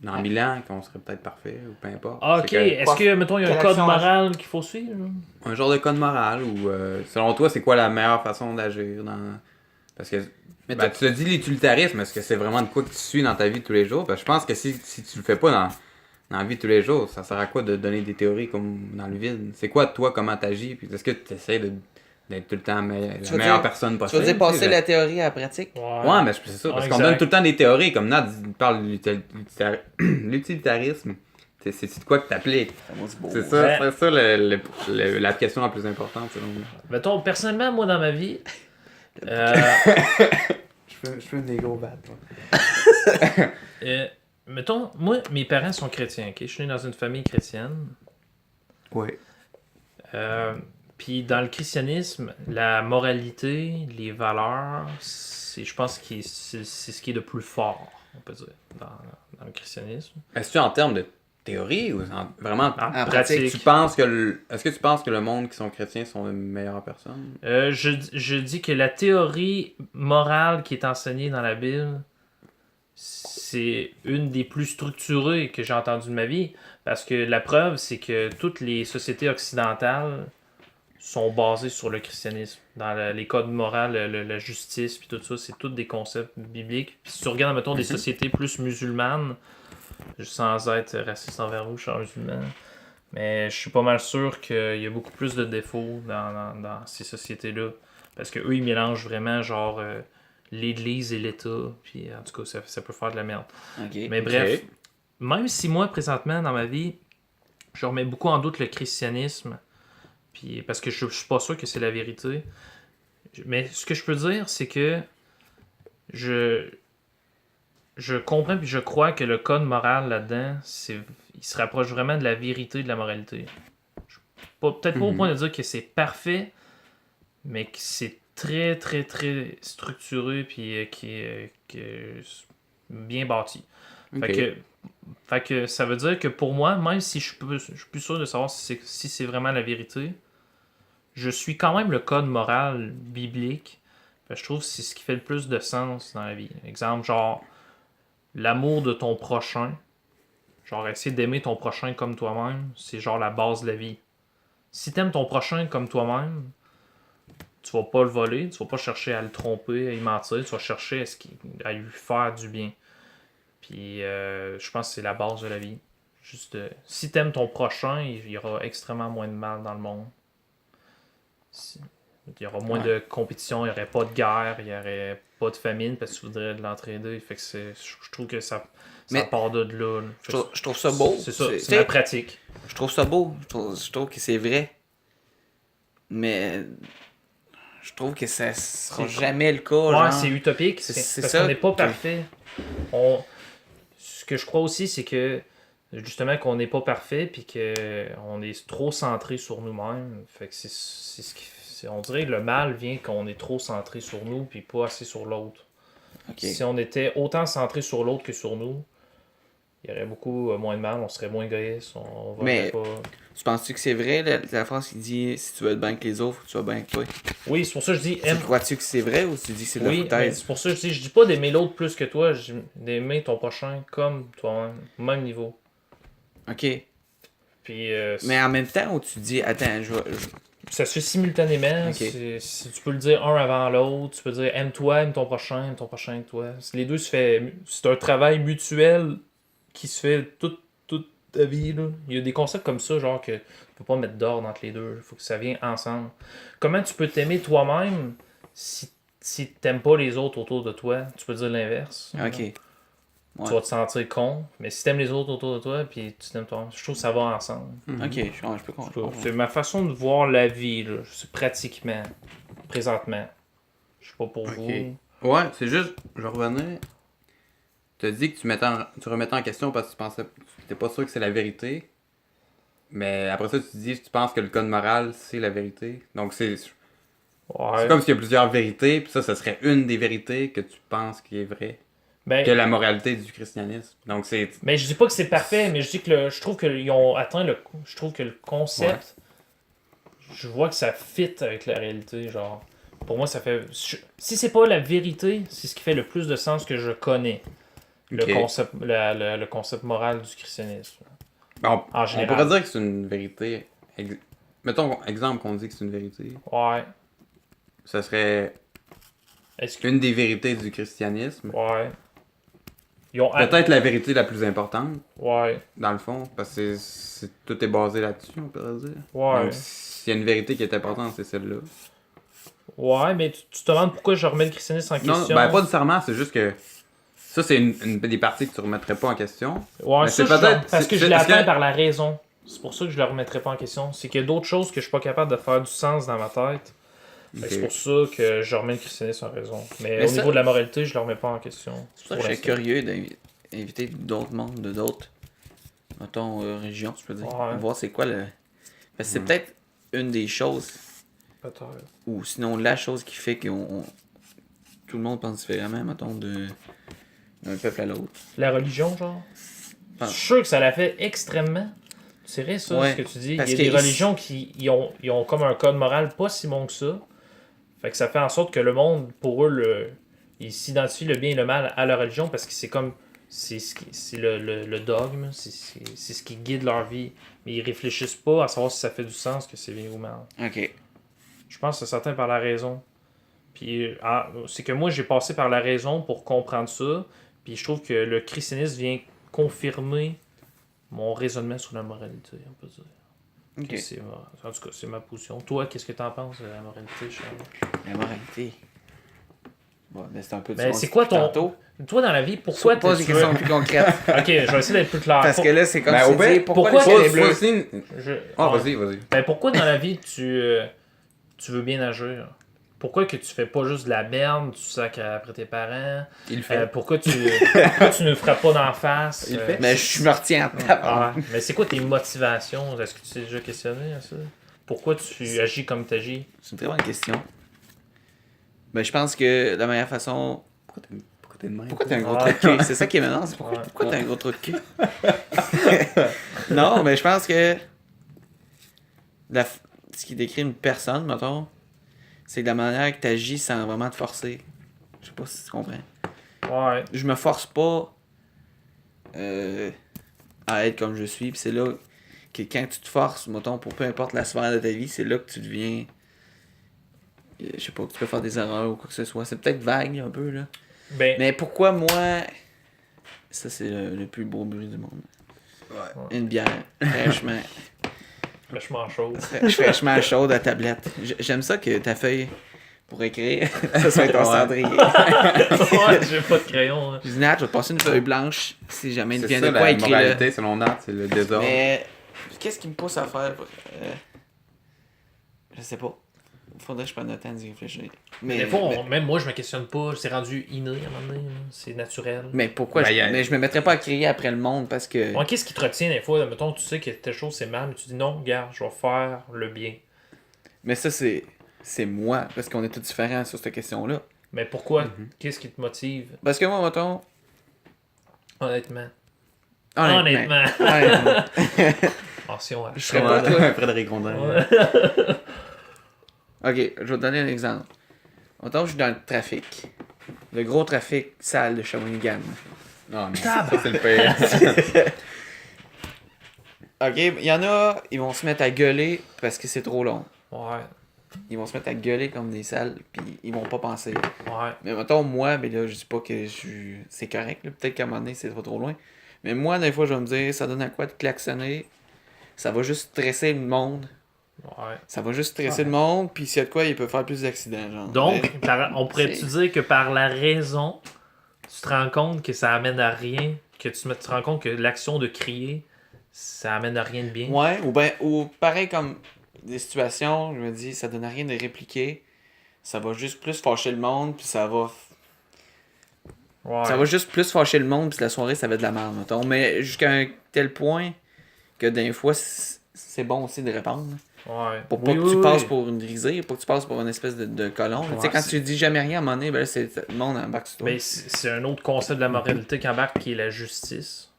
dans 1000 ans qu'on serait peut-être parfait ou peu importe. Ah, ok. C'est que- Est-ce que, mettons, il y a un Quelle code action moral qu'il faut suivre? un genre de code moral ou selon toi, c'est quoi la meilleure façon d'agir dans... Parce que Mais ben, tu te dis l'utilitarisme, est-ce que c'est vraiment de quoi que tu suis dans ta vie de tous les jours? Parce que je pense que si tu le fais pas dans la vie de tous les jours, ça sert à quoi de donner des théories comme dans le vide? C'est quoi toi, comment t'agis? Puis est-ce que tu essaies d'être tout le temps la veux meilleure dire- personne Tu possible? veux dire passer tu sais, la théorie à la pratique? Ouais, mais c'est ça, parce Ouais, qu'on exact. donne tout le temps des théories, comme Nat parle de l'utilitarisme. C'est de quoi que t'appliques? C'est ça, Ouais. c'est ça la question la plus importante selon moi. Mettons, personnellement, moi, dans ma vie, euh, Je fais des gros battes. mettons, moi, mes parents sont chrétiens, ok? Je suis né dans une famille chrétienne. Ouais. Puis dans le christianisme, la moralité, les valeurs, je pense que c'est ce qui est le plus fort, on peut dire, dans le christianisme. Est-ce que en termes de théorie ou vraiment En pratique. est-ce que tu penses que le monde qui sont chrétiens sont les meilleures personnes? Je dis que la théorie morale qui est enseignée dans la Bible, c'est une des plus structurées que j'ai entendues de ma vie. Parce que la preuve, c'est que toutes les sociétés occidentales sont basées sur le christianisme. Dans les codes moraux, la justice, puis tout ça, c'est tous des concepts bibliques. Puis si tu regardes, mettons, des sociétés plus musulmanes, sans être raciste envers vous, je suis un musulman. Mais je suis pas mal sûr qu'il y a beaucoup plus de défauts dans ces sociétés-là. Parce que eux ils mélangent vraiment genre l'Église et l'État. Puis en tout cas, ça peut faire de la merde. Ok. Mais bref, même si moi, présentement, dans ma vie, je remets beaucoup en doute le christianisme, puis parce que je suis pas sûr que c'est la vérité. Mais ce que je peux dire, c'est que je comprends puis je crois que le code moral là-dedans, il se rapproche vraiment de la vérité de la moralité. Peut-être pas au point de dire que c'est parfait, mais que c'est très, très, très structuré puis qui est bien bâti. Fait que ça veut dire que pour moi, même si je suis plus sûr de savoir si c'est vraiment la vérité, je suis quand même le code moral biblique. Je trouve que c'est ce qui fait le plus de sens dans la vie. Exemple, genre, l'amour de ton prochain. Genre, essayer d'aimer ton prochain comme toi-même, c'est genre la base de la vie. Si t'aimes ton prochain comme toi-même, tu vas pas le voler, tu vas pas chercher à le tromper, à y mentir, tu vas chercher à lui faire du bien. Puis je pense que c'est la base de la vie. Juste, si t'aimes ton prochain, il y aura extrêmement moins de mal dans le monde. Il y aura moins de compétition, il n'y aurait pas de guerre, il n'y aurait pas de famine parce que tu voudrais de l'entraider. Fait que je trouve que ça part de là. Je trouve ça beau. C'est ça, c'est ma pratique. Je trouve ça beau. Je trouve que c'est vrai. Mais je trouve que ça sera jamais le cas. Ouais, genre. c'est utopique. C'est parce ça qu'on n'est pas parfait. Ce que je crois aussi, c'est que justement qu'on n'est pas parfait puis qu'on est trop centré sur nous-mêmes. Fait que c'est ce qui on dirait que le mal vient qu'on est trop centré sur nous puis pas assez sur l'autre. Okay. Si on était autant centré sur l'autre que sur nous, il y aurait beaucoup moins de mal, on serait moins égoïste, on Mais pas... tu penses-tu que c'est vrai la phrase qui dit si tu veux être bien avec les autres, faut que tu sois bien avec toi? Oui, c'est pour ça que je dis Tu crois-tu que c'est vrai ou tu dis que c'est de la oui, mais c'est pour ça que je dis pas d'aimer l'autre plus que toi, je dis d'aimer ton prochain comme toi-même, au même niveau. Ok. Puis, mais en même temps où tu dis attends, ça se fait simultanément. Okay. Tu peux le dire un avant l'autre. Tu peux dire aime-toi, aime ton prochain aime toi. Les deux se fait. C'est un travail mutuel qui se fait toute ta vie. Là. Il y a des concepts comme ça, genre que tu peux pas mettre d'ordre entre les deux. Il faut que ça vienne ensemble. Comment tu peux t'aimer toi-même si t'aimes pas les autres autour de toi? Tu peux dire l'inverse. Ok. Ouais. Tu vas te sentir con, mais si t'aimes les autres autour de toi, puis tu t'aimes toi, je trouve que ça va ensemble. Ok, je peux comprendre. C'est ma façon de voir la vie, là. C'est pratiquement, présentement. Je sais pas pour vous. Ouais, c'est juste, je revenais. Tu as dit que tu remettais en question parce que tu n'étais pas sûr que c'est la vérité. Mais après ça, tu dis tu penses que le code moral, c'est la vérité. Donc c'est comme s'il y a plusieurs vérités, puis ça serait une des vérités que tu penses qui est vraie. Que la moralité du christianisme. Donc c'est. Mais je dis pas que c'est parfait, mais je dis que je trouve qu'ils ont atteint je trouve que le concept, je vois que ça fit avec la réalité, genre. Pour moi, ça fait. Si c'est pas la vérité, c'est ce qui fait le plus de sens que je connais. Le concept, le concept moral du christianisme. En général. On pourrait dire que c'est une vérité. Mettons, exemple qu'on dit que c'est une vérité. Ouais. Ça serait. Une des vérités du christianisme. Ouais. Peut-être la vérité la plus importante. Ouais. Dans le fond, parce que tout est basé là-dessus, on pourrait dire. Ouais. Donc, s'il y a une vérité qui est importante, c'est celle-là. Ouais, mais tu te demandes pourquoi je remets le christianisme en question. Non, ben pas nécessairement, c'est juste que ça, c'est une des parties que tu remettrais pas en question. Ouais, mais ça, parce que je l'atteins par la raison. C'est pour ça que je le remettrais pas en question. C'est qu'il y a d'autres choses que je suis pas capable de faire du sens dans ma tête. C'est pour ça que je remets le christianisme en raison. Mais au niveau de la moralité, je le remets pas en question. C'est pour ça que je suis curieux d'inviter d'autres mondes, d'autres, mettons, régions, je peux dire. Voir c'est quoi le... Parce que c'est peut-être une des choses, peut-être, ou sinon la chose qui fait que tout le monde pense différemment, mettons, d'un peuple à l'autre. La religion, genre? Je suis sûr que ça l'a fait extrêmement. C'est vrai, ça, ce que tu dis. Il y a des religions qui ont comme un code moral pas si bon que ça. Fait que ça fait en sorte que le monde, pour eux, ils s'identifient le bien et le mal à la religion parce que c'est comme... C'est le dogme, c'est ce qui guide leur vie. Mais ils réfléchissent pas à savoir si ça fait du sens, que c'est bien ou mal. Ok. Je pense que c'est certain par la raison. Puis c'est que moi, j'ai passé par la raison pour comprendre ça. Puis je trouve que le christianisme vient confirmer mon raisonnement sur la moralité, on peut dire. Ok. En tout cas, c'est ma position. Toi, qu'est-ce que t'en penses de la moralité, Charles? La moralité. Ouais, mais c'est un peu Mais c'est quoi ton... Toi, dans la vie, pourquoi Pose des questions plus concrètes. Ok, je vais essayer d'être plus clair. Parce que là, c'est comme Ben, si au tu dis, pire, pourquoi pourquoi le ciel est bleu? Vas-y. Ben, pourquoi dans la vie, tu veux bien agir? Pourquoi que tu fais pas juste de la merde, tu sacres après tes parents? Il le fait. Pourquoi tu ne frappes pas d'en face? Il fait. Mais je me retiens. Mais c'est quoi tes motivations? Est-ce que tu t'es déjà questionné à ça? Pourquoi tu agis comme tu agis? C'est une très bonne question. Ben, je pense que la meilleure façon... Pourquoi t'es de même? Pourquoi t'as un gros trou de cul? C'est ça qui est maintenant. C'est pourquoi t'as un gros trou de cul? Non, mais je pense que ce qui décrit une personne, mettons, c'est de la manière que tu agis sans vraiment te forcer. Je sais pas si tu comprends. Ouais. Je me force pas à être comme je suis. Puis c'est là que quand tu te forces, mettons, pour peu importe la sphère de ta vie, c'est là que tu deviens... Je sais pas, que tu peux faire des erreurs ou quoi que ce soit. C'est peut-être vague un peu, là. Ben, Mais pourquoi moi... Ça, c'est le plus beau bruit du monde. Ouais. Une bière, fraîchement, fraîchement chaud. fraîchement chaude à tablette. J'aime ça que ta feuille pour écrire, ça soit ton cendrier. Ouais, j'ai pas de crayon. Hein. Je dis, Nat, je vais te passer une feuille blanche si jamais il C'est vient ça, de quoi la écrire. Là. moralité, selon Nat, c'est le désordre. Mais qu'est-ce qui me pousse à faire? Je sais pas. Faudrait que je prenne le temps d'y réfléchir. Des fois, même moi, je me questionne pas. C'est rendu inné à un moment donné. C'est naturel. Mais pourquoi? Mais je me mettrais pas à crier après le monde parce que... Ouais, qu'est-ce qui te retient des fois? Mettons, tu sais que telle chose c'est mal, mais tu dis non, regarde, je vais faire le bien. Mais ça, c'est moi. Parce qu'on est tous différents sur cette question-là. Mais pourquoi? Qu'est-ce qui te motive? Parce que moi, mettons... Honnêtement. Honnêtement. Attention à... Je serais pas toi. Frédéric Rondin. Ouais. Ok, je vais te donner un exemple. Mettons, je suis dans le trafic. Le gros trafic sale de Shawinigan. Non, mais ça, c'est le pire. Ok, il y en a, ils vont se mettre à gueuler parce que c'est trop long. Ouais. Ils vont se mettre à gueuler comme des sales, puis ils vont pas penser. Ouais. Mais mettons, moi, mais là, je dis pas que c'est correct, là. Peut-être qu'à un moment donné, c'est pas trop loin. Mais moi, des fois, je vais me dire, ça donne à quoi de klaxonner? Ça va juste stresser le monde. Ouais. Ça va juste stresser le monde, puis s'il y a de quoi, il peut faire plus d'accidents, genre. Donc, on pourrait-tu dire que par la raison, tu te rends compte que ça amène à rien, que tu te rends compte que l'action de crier, ça amène à rien de bien? Ouais, ou pareil comme des situations, je me dis, ça donne à rien de répliquer. Ça va juste plus fâcher le monde, puis ça va juste plus fâcher le monde, puis la soirée, ça va être de la merde, mettons. Mais jusqu'à un tel point que des fois, c'est bon aussi de répondre. Ouais. Pour pas que tu passes pour une risée, pour que tu passes pour une espèce de colon. Tu sais, quand tu dis jamais rien à un moment donné, ben là, c'est le monde embarque sur toi. Mais c'est un autre concept de la moralité qu'embarque qui est la justice.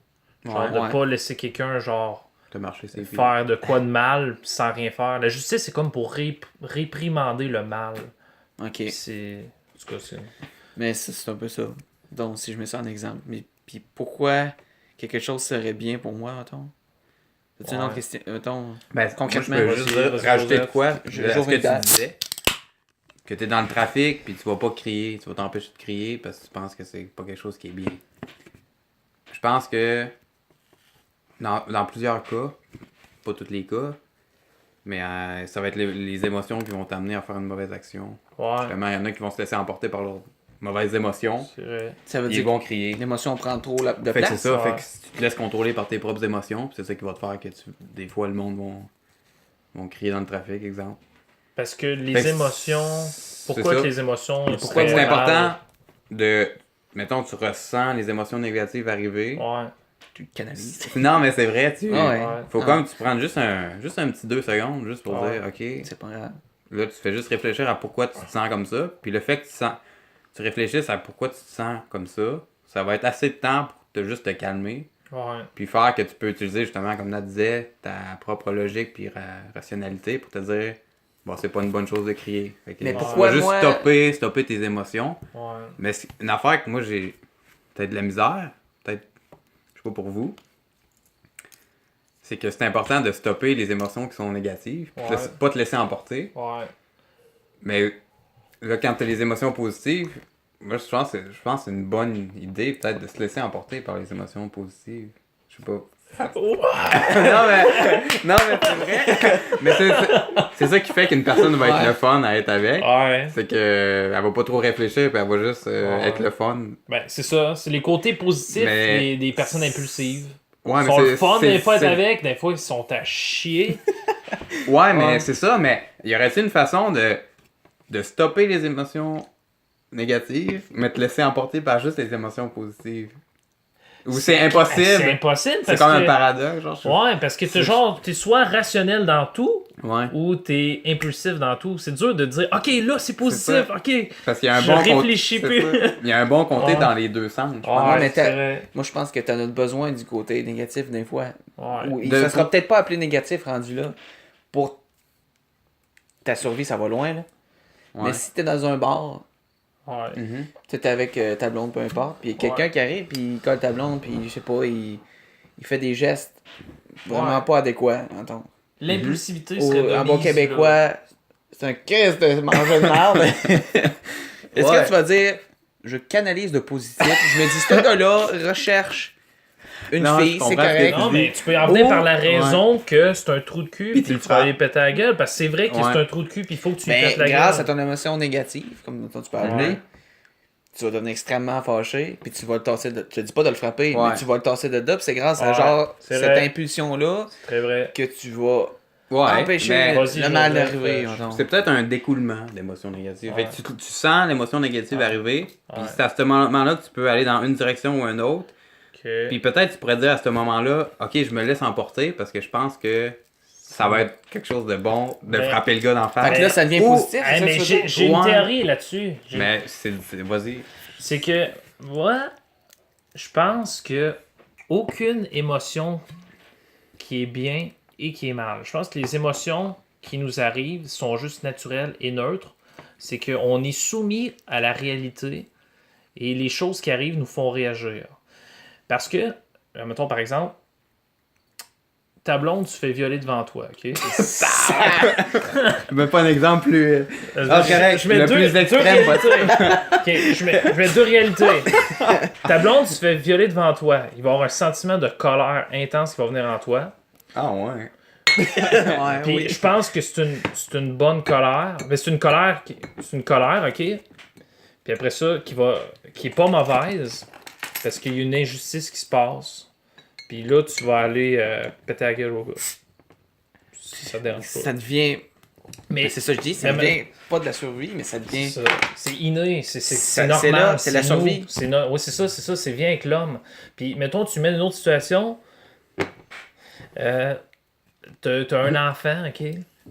Genre de Ouais. pas laisser quelqu'un genre T'as marché ses pieds. faire de quoi de mal pis sans rien faire. La justice c'est comme pour réprimander le mal. Ok. Pis c'est. En tout cas, c'est. Mais c'est un peu ça. Donc, si je mets ça en exemple. Mais puis pourquoi quelque chose serait bien pour moi, mettons? C'est une autre question. Mettons, Ben, concrètement, moi, je peux juste vas-y, rajouter de Joseph. quoi? Je À ce joue que une tu date. disais. Que t'es dans le trafic, puis tu vas pas crier. Tu vas t'empêcher de crier parce que tu penses que c'est pas quelque chose qui est bien. Je pense que dans plusieurs cas, pas tous les cas, mais ça va être les émotions qui vont t'amener à faire une mauvaise action. Ouais. Vraiment, il y en a qui vont se laisser emporter par leurs mauvaises émotions. C'est vrai. ça veut Ils dire vont crier. que l'émotion prend trop de Fait que place. c'est ça, ouais. fait que si tu te laisses contrôler par tes propres émotions, puis c'est ça qui va te faire que des fois le monde vont crier dans le trafic, exemple. Parce que les Fait que émotions. c'est Pourquoi ça. que les émotions. Pourquoi seraient c'est important mal? de. Mettons, tu ressens les émotions négatives arriver. Ouais. Tu le canalises. Non, mais c'est vrai, tu. Ah ouais. Ouais. Faut Ah. comme tu prennes juste un petit 2 secondes, juste pour Ouais. dire, ok. C'est pas grave. Là, tu fais juste réfléchir à pourquoi tu te sens comme ça. Puis le fait que tu réfléchisses à pourquoi tu te sens comme ça va être assez de temps pour juste te calmer. Ouais. Puis faire que tu peux utiliser justement, comme Nat disait, ta propre logique puis rationalité pour te dire, bon, c'est pas une bonne chose de crier. Fait que Mais tu pourquoi vas juste moi- stopper tes émotions. Ouais. Mais c'est une affaire que moi j'ai peut-être de la misère, peut-être, je sais pas pour vous, c'est que c'est important de stopper les émotions qui sont négatives, puis Ouais. pas te laisser emporter. Ouais. Mais là, quand tu as les émotions positives, Moi, je pense que c'est une bonne idée, peut-être, de se laisser emporter par les émotions positives. Je sais pas. non, mais c'est vrai. Mais c'est ça qui fait qu'une personne va être le fun à être avec. Ouais. C'est que elle va pas trop réfléchir, puis elle va juste être le fun. Ben, c'est ça. C'est les côtés positifs Mais... des personnes impulsives. Ouais, Ils mais sont le fun des fois c'est- avec, des fois ils sont à chier. Ouais, mais c'est ça, mais y aurait-il une façon de stopper les émotions négatives, mais te laisser emporter par juste les émotions positives? Ou c'est impossible? C'est impossible C'est parce comme un que... paradoxe, genre. Ouais, parce que t'es soit rationnel dans tout, Ouais. ou t'es impulsif dans tout. C'est dur de dire, ok, là c'est positif, C'est ça. ok. Parce qu'il y a un Je bon réfléchis côté. plus. Il y a un bon côté Ouais. dans les deux sens. je pense. Ouais, mais c'est vrai. moi, je pense que t'en as besoin du côté négatif des fois. Ouais. Ou, De- ça sera peut-être pas appelé négatif rendu là. Pour ta survie, ça va loin, là. Ouais. Mais si t'es dans un bar, Ouais. Mhm. tu sais, t'es avec ta blonde, peu importe, puis quelqu'un qui arrive, puis il colle ta blonde, puis je sais pas, il fait des gestes vraiment Ouais. pas adéquats, mettons. L'impulsivité Ou, serait de en bon mise, québécois, là. c'est un crise de manger de merde. Est-ce Ouais. que tu vas dire, je canalise de positif, je me dis, ce gars-là recherche une Non, fille, je c'est comprends ce que correct. tu Non, mais tu peux y en venir Oh, par la raison que c'est un trou de cul, Puis puis tu tu vas le aller péter la gueule, parce que c'est vrai que Ouais. c'est un trou de cul, puis il faut que tu lui Mais pètes la grâce à gueule. ton émotion négative, comme dont tu peux Ouais. appeler, tu vas devenir extrêmement fâché, puis tu vas le tasser de... Je te dis pas de le frapper, Ouais. mais tu vas le tasser de dos, puis c'est grâce à Ouais, genre c'est cette vrai. impulsion-là C'est très vrai. que tu vas Ouais, empêcher mais Vas-y, le mal Joseph, d'arriver. je- mettons. c'est peut-être un découlement d'émotions négatives. Ouais. Fait que tu sens l'émotion négative arriver, puis Ouais. c'est à ce moment-là que tu peux aller dans une direction ou une autre. Ok. Puis peut-être tu pourrais dire à ce moment-là, ok, je me laisse emporter parce que je pense que ça va être quelque chose de bon de Mais- frapper le gars d'en face. Fait que là, ça devient Ou- positif, c'est Hey, ça mais que tu veux j'ai dire? j'ai une Ouais. théorie là-dessus. Mais vas-y. C'est que, moi, je pense que aucune émotion qui est bien et qui est mal. Je pense que les émotions qui nous arrivent sont juste naturelles et neutres. C'est qu'on est soumis à la réalité et les choses qui arrivent nous font réagir. Parce que, mettons par exemple, ta blonde se fait violer devant toi, ok? Mais pas un exemple plus. Ah, correct, je mets le deux, plus deux extrême réalités. Ok, je mets deux réalités. Ta blonde se fait violer devant toi. Il va y avoir un sentiment de colère intense qui va venir en toi. Ah ouais. Ouais, Puis oui. je pense que c'est une bonne colère. Mais c'est une colère, ok? Puis après ça, qui est pas mauvaise, parce qu'il y a une injustice qui se passe. Puis là, tu vas aller péter la gueule au gars. Ça te dérange pas. Ça devient... Mais C'est ça que je dis, ça mais- devient pas de la survie, mais ça devient... ça, c'est inné, c'est C'est normal. là, c'est la nous, survie. Oui, c'est ça, c'est bien avec l'homme. Puis, mettons, tu mets une autre situation. T'as un enfant, ok?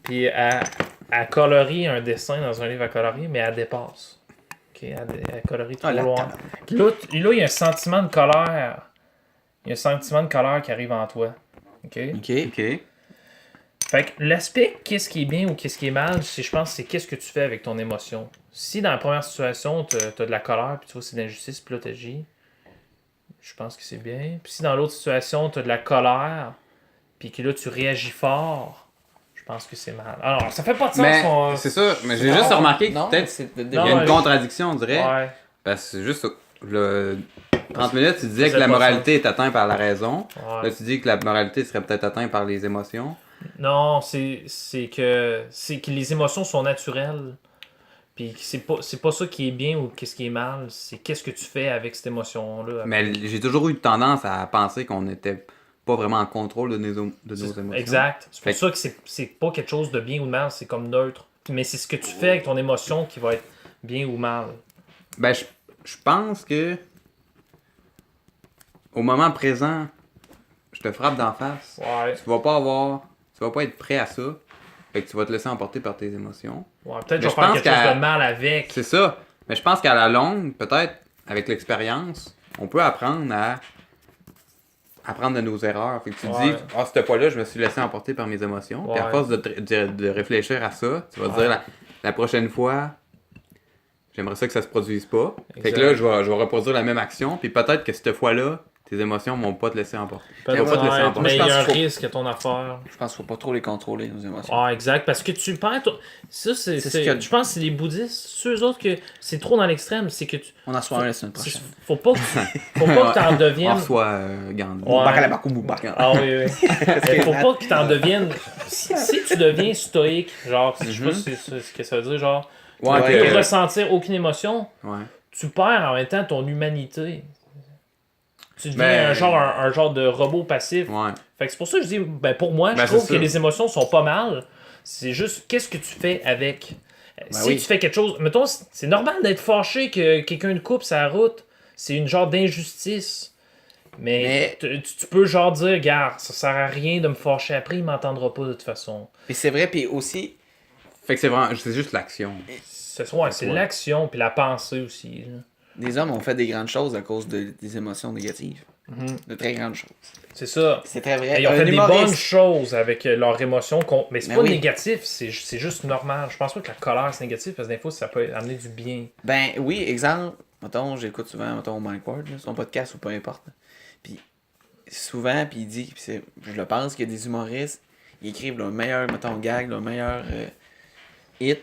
Puis, elle colorie un dessin dans un livre à colorier, mais elle dépasse. Ok? Elle colorie trop là, loin. Là, il y a un sentiment de colère. Il y a un sentiment de colère qui arrive en toi. Ok? OK. Ok. Fait que l'aspect qu'est-ce qui est bien ou qu'est-ce qui est mal, je pense c'est qu'est-ce que tu fais avec ton émotion. Si dans la première situation, t'as de la colère, puis tu vois c'est de l'injustice, puis là t'agis, je pense que c'est bien. Puis si dans l'autre situation, t'as de la colère, puis que là tu réagis fort, je pense que c'est mal. Alors, ça fait pas de sens. Mais qu'on- c'est ça, mais j'ai juste remarqué que Non, peut-être c'est... il y a Non, une ouais. contradiction, on dirait. Ouais, Parce que juste le 30 minutes, tu disais Ça que faisait la pas moralité est atteinte par la raison. ouais. Là, tu dis que la moralité serait peut-être atteinte par les émotions. Non, c'est que les émotions sont naturelles. Puis c'est pas ça qui est bien ou qu'est-ce qui est mal, c'est qu'est-ce que tu fais avec cette émotion-là. Mais j'ai toujours eu tendance à penser qu'on n'était pas vraiment en contrôle de nos émotions. Exact. C'est pour Fait que- ça que c'est pas quelque chose de bien ou de mal, c'est comme neutre. Mais c'est ce que tu fais avec ton émotion qui va être bien ou mal. Ben, je pense que au moment présent, je te frappe d'en face. Ouais. Tu vas pas être prêt à ça. Fait que tu vas te laisser emporter par tes émotions. Ouais, peut-être que Mais je vais faire pense quelque chose qu'à- de mal avec. C'est ça. Mais je pense qu'à la longue, peut-être, avec l'expérience, on peut apprendre de nos erreurs. Fait que tu te Ouais. dis, cette fois-là, je me suis laissé emporter par mes émotions. Puis à Ouais. force de réfléchir à ça, tu vas te dire, la prochaine fois, j'aimerais ça que ça se produise pas. Fait que Exact. là, je vais reproduire la même action. Puis peut-être que cette fois-là, tes émotions vont pas te laisser emporter. Peut-être, Pas te laisser mais emporter. il y a un pense qu'il faut- risque à ton affaire. Je pense qu'il faut pas trop les contrôler, nos émotions. Ah, exact, parce que tu perds ça, C'est ce que- je pense que c'est les bouddhistes, ceux autres que c'est trop dans l'extrême, c'est que tu... On en reçoit un la semaine prochaine. Faut pas que t'en On deviennes... reçoit Gandhi. Ouais. Bakalabakou Boubaka. Ah oui, oui. Mais faut pas que t'en deviennes... Si tu deviens stoïque, genre, je sais pas si c'est ce que ça veut dire, genre, Ouais, tu Ouais. peux ressentir aucune émotion, ouais. tu perds en même temps ton humanité. Tu deviens Ben- un genre de robot passif. Ouais. Fait que c'est pour ça que je dis, ben pour moi, Ben, je trouve c'est que ça. les émotions sont pas mal. C'est juste, qu'est-ce que tu fais avec? Si oui. tu fais quelque chose, mettons, c'est normal d'être fâché que quelqu'un te coupe sa route. C'est une genre d'injustice. Mais tu peux genre dire, regarde, ça sert à rien de me fâcher après, il m'entendra pas de toute façon. Puis c'est vrai, puis aussi, Fait que c'est juste l'action. C'est Ouais. l'action puis la pensée aussi. Là. des hommes ont fait des grandes choses à cause des émotions négatives. De très grandes choses. C'est ça. C'est très vrai. Ils ont Un fait des humoriste- bonnes choses avec leurs émotions, mais c'est Ben pas oui. négatif, c'est juste normal. Je pense pas que la colère c'est négatif parce que des fois ça peut amener du bien. Ben oui, exemple, mettons, j'écoute souvent, mettons, Mike Ward, là, son podcast ou peu importe. Puis souvent, puis il dit, puis je le pense, qu'il y a des humoristes, ils écrivent leur meilleur, mettons, gag, leur meilleur hit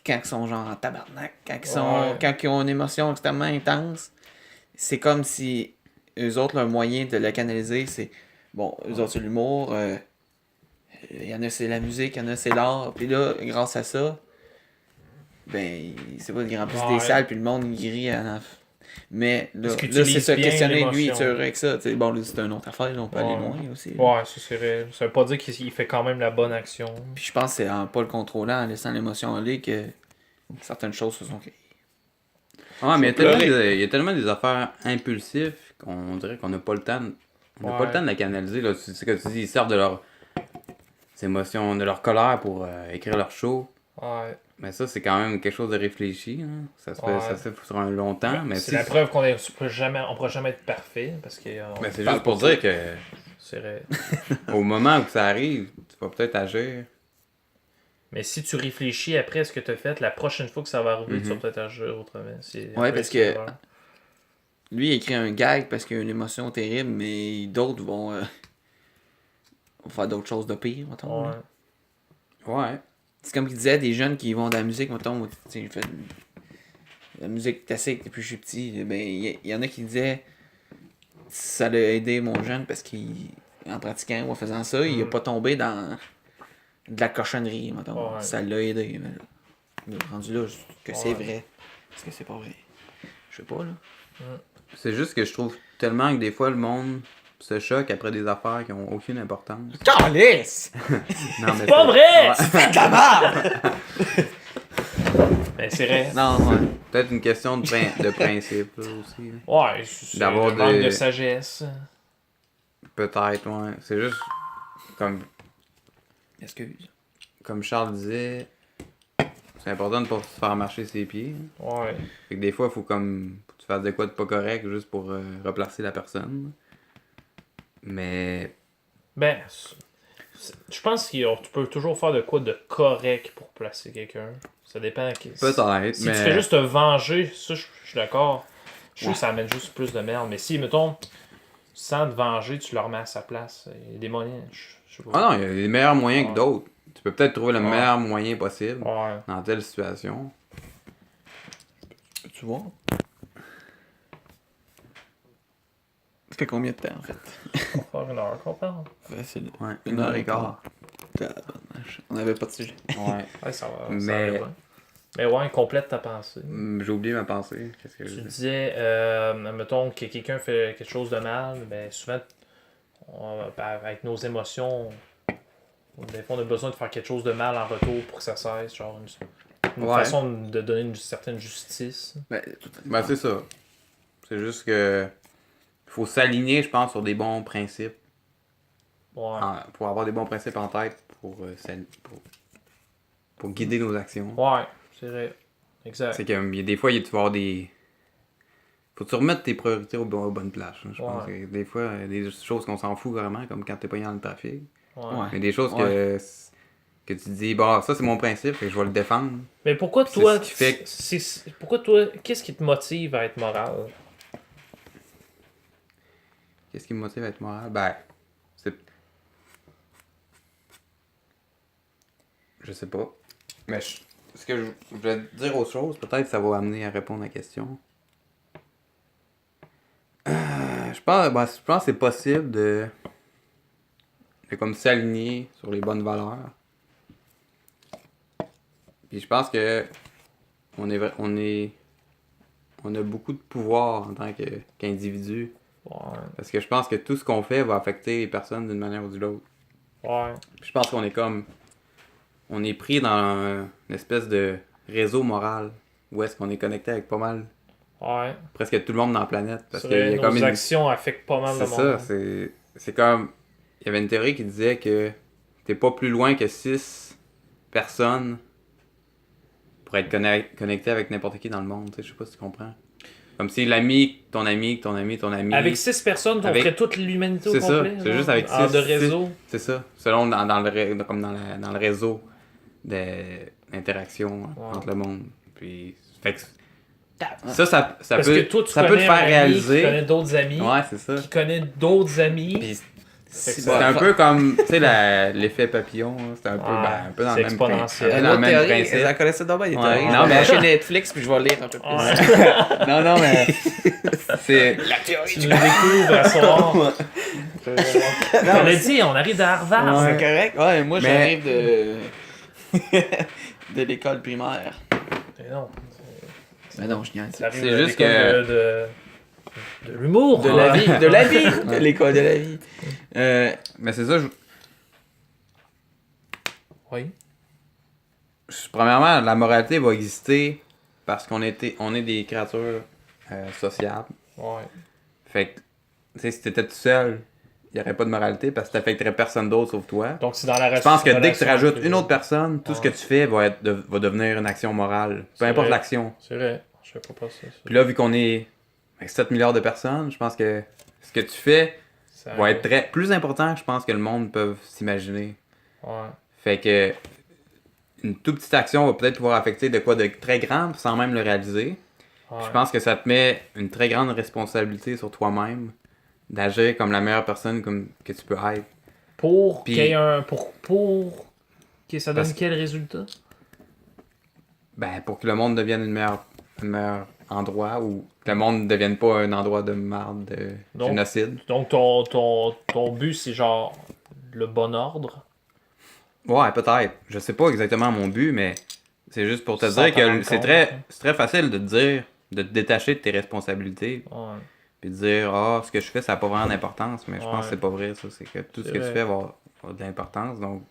quand ils sont genre en tabarnak, quand ils ont une émotion extrêmement intense. C'est comme si eux autres, leur moyen de la canaliser, c'est, bon, eux autres, c'est l'humour, il y en a, c'est la musique, il y en a, c'est l'art. Puis là, grâce à ça, ben, c'est pas, ils remplissent des salles, puis le monde, il rit à la Mais là, Est-ce que tu là c'est lises se bien questionner, lui, il est l'émotion? heureux avec ça. T'sais, bon, là, c'est une autre affaire, là, on peut aller Ouais. loin aussi. Ouais, ça serait. Ça veut pas dire qu'il fait quand même la bonne action. Puis je pense que c'est en pas le contrôlant, en laissant l'émotion aller, que certaines choses se sont créées. Ouais, mais Je vais il y a tellement des affaires impulsives qu'on dirait qu'on n'a pas le temps. On n'a Ouais. pas le temps de la canaliser. Là. C'est ce que tu dis, ils servent de leurs émotions, de leur colère pour écrire leur show. Ouais. Mais ça, c'est quand même quelque chose de réfléchi. Hein. Ça se fait sur un long temps. Mais C'est si- la preuve qu'on pourra jamais être parfait parce que. mais c'est parle juste pour pour dire que C'est vrai. au moment où ça arrive, tu vas peut-être agir. Mais si tu réfléchis après ce que tu as fait, la prochaine fois que ça va arriver, tu vas Mhm. peut-être agir autrement. Ouais, parce que lui, il écrit un gag parce qu'il y a une émotion terrible, mais d'autres vont faire d'autres choses de pire, mettons. Ouais. là. Ouais. C'est comme il disait, des jeunes qui vont dans la musique, mettons, moi, tu sais, j'ai fait la musique classique depuis que je suis petit, ben, il y en a qui disaient ça l'a aidé mon jeune parce qu'en pratiquant ou en faisant ça, il a pas tombé dans de la cochonnerie, mettons. Ouais. Ça l'a aidé. Mais là, rendu là, que c'est Ouais. vrai. Est-ce que c'est pas vrai? Je sais pas, là. C'est juste que je trouve tellement que des fois le monde se choque après des affaires qui ont aucune importance. Calice! Non, mais Pas vrai! C'est de la merde! Ben, c'est vrai. Non, ouais. Peut-être une question de principe là, aussi. là. Ouais, c'est D'avoir un manque des- de sagesse. Peut-être, ouais. C'est juste comme Excuse. Comme Charles disait, c'est important de pas se faire marcher ses pieds. Hein. Ouais. Fait que des fois, il faut comme tu fasses de quoi de pas correct juste pour replacer la personne. Mais Ben, je pense que tu peux toujours faire de quoi de correct pour placer quelqu'un. Ça dépend. peut-être, Si mais tu fais juste te venger, ça, je suis d'accord. Je trouve que ça amène juste plus de merde. Mais si, mettons, sans te venger, tu le remets à sa place, il y a des moyens. Je sais pas. ah non, il y a des meilleurs moyens Ouais. que d'autres. Tu peux peut-être trouver le Ouais. meilleur moyen possible Ouais. dans telle situation. Tu vois? Ça fait combien de temps, en fait? On va faire une heure qu'on parle. Facile. Ouais, Une heure et quart. On n'avait pas de sujet. Ouais. Ouais, ça va. Mais- Ça va bien. Mais ouais, complète ta pensée. J'ai oublié ma pensée. Qu'est-ce que je Tu disais? disais, mettons que quelqu'un fait quelque chose de mal, ben souvent, avec nos émotions, des fois on a besoin de faire quelque chose de mal en retour pour que ça cesse, genre une Ouais. façon de donner une certaine justice. Ben, c'est ça. C'est juste que faut s'aligner, je pense, sur des bons principes. Ouais. Pour avoir des bons principes en tête pour guider nos actions. Ouais, c'est vrai. Exact. C'est que des fois, tu vas avoir des. Faut que tu remettes tes priorités aux bonnes places. Hein. Je pense que des fois, il y a des choses qu'on s'en fout vraiment, comme quand t'es pas dans le trafic. Ouais. Ouais. Mais des choses que tu te dis, bon, ça c'est mon principe, et je vais le défendre. Mais pourquoi C'est toi, ce qui fait pourquoi toi, qu'est-ce qui te motive à être moral? Qu'est-ce qui me motive à être moral? Ben, c'est... Je sais pas. Mais ce que je voulais te dire autre chose, peut-être ça va amener à répondre à la question. Je pense que c'est possible de comme s'aligner sur les bonnes valeurs. Puis je pense que on a beaucoup de pouvoir en tant qu'individu. Ouais. Parce que je pense que tout ce qu'on fait va affecter les personnes d'une manière ou d'une autre. Ouais. Puis je pense qu'on est on est pris dans une espèce de réseau moral où est-ce qu'on est connecté avec pas mal, Ouais. presque tout le monde dans la planète. Parce C'est qu'il vrai, y a nos comme actions affectent pas mal le C'est monde. ça, c'est comme... Il y avait une théorie qui disait que t'es pas plus loin que 6 personnes pour être connecté avec n'importe qui dans le monde. Je sais pas si tu comprends. Comme si ton ami. Avec 6 personnes, on ferait toute l'humanité au C'est ça, complet. c'est juste avec 6 de réseau. C'est ça. Selon dans le réseau d'interaction entre le monde. Puis, fait que ça Parce peut, que toi, tu ça peut te connais faire un ami réaliser. qui connaît d'autres amis, Ouais, c'est ça. qui connaît d'autres amis. Puis, C'est un peu comme, tu sais, l'effet papillon. C'est un peu, Ouais, un peu dans c'est le même exponentiel. principe. une Dans le autre même théorie, principe. elle connaissait d'abord des Ouais. théories. Non, Non, mais- mais chez Netflix, puis je vais lire un peu plus. Ouais. Non, mais c'est... La théorie Tu nous découvres à soir. On l'a dit, on arrive de Harvard. C'est correct. Ouais, moi, Mais- j'arrive de... de l'école primaire. Mais non, Mais non, je niaise. ça arrive C'est de juste l'école que- de l'humour. De la vie, de la vie, de l'école de la vie. Mais c'est ça, Oui. premièrement, la moralité va exister parce on est des créatures sociables. Ouais. Fait que, tu sais, si t'étais tout seul, il n'y aurait pas de moralité parce que t'affecterais personne d'autre sauf toi. Donc, c'est dans la Je pense que dès que tu relation rajoutes avec les une autre autres. personne, tout ce que tu fais va devenir une action morale. Peu C'est importe vrai. l'action. C'est vrai. Je sais pas ça. Puis là, vu qu'on est avec 7 milliards de personnes, je pense que ce que tu fais Ça va être plus important que je pense que le monde peut s'imaginer. Ouais. Fait que une toute petite action va peut-être pouvoir affecter de quoi de très grand sans même le réaliser. Ouais. Je pense que ça te met une très grande responsabilité sur toi-même d'agir comme la meilleure personne que tu peux être. Pour Puis- qu'il y ait un. Pour que ça donne Parce- quel résultat? Ben, pour que le monde devienne un meilleur endroit ou que le monde ne devienne pas un endroit de marde, de Donc- génocide. Donc, ton but, c'est genre le bon ordre. Ouais, peut-être. Je sais pas exactement mon but, mais c'est juste pour te Sans dire t'en rendre que c'est compte, très, hein. c'est très facile de te dire, de te détacher de tes responsabilités. Ouais. Puis de dire, ce que je fais, ça n'a pas vraiment d'importance. Mais je pense Ouais. que c'est pas vrai, ça. C'est que tout ce C'est que vrai. tu fais va avoir de l'importance. Donc,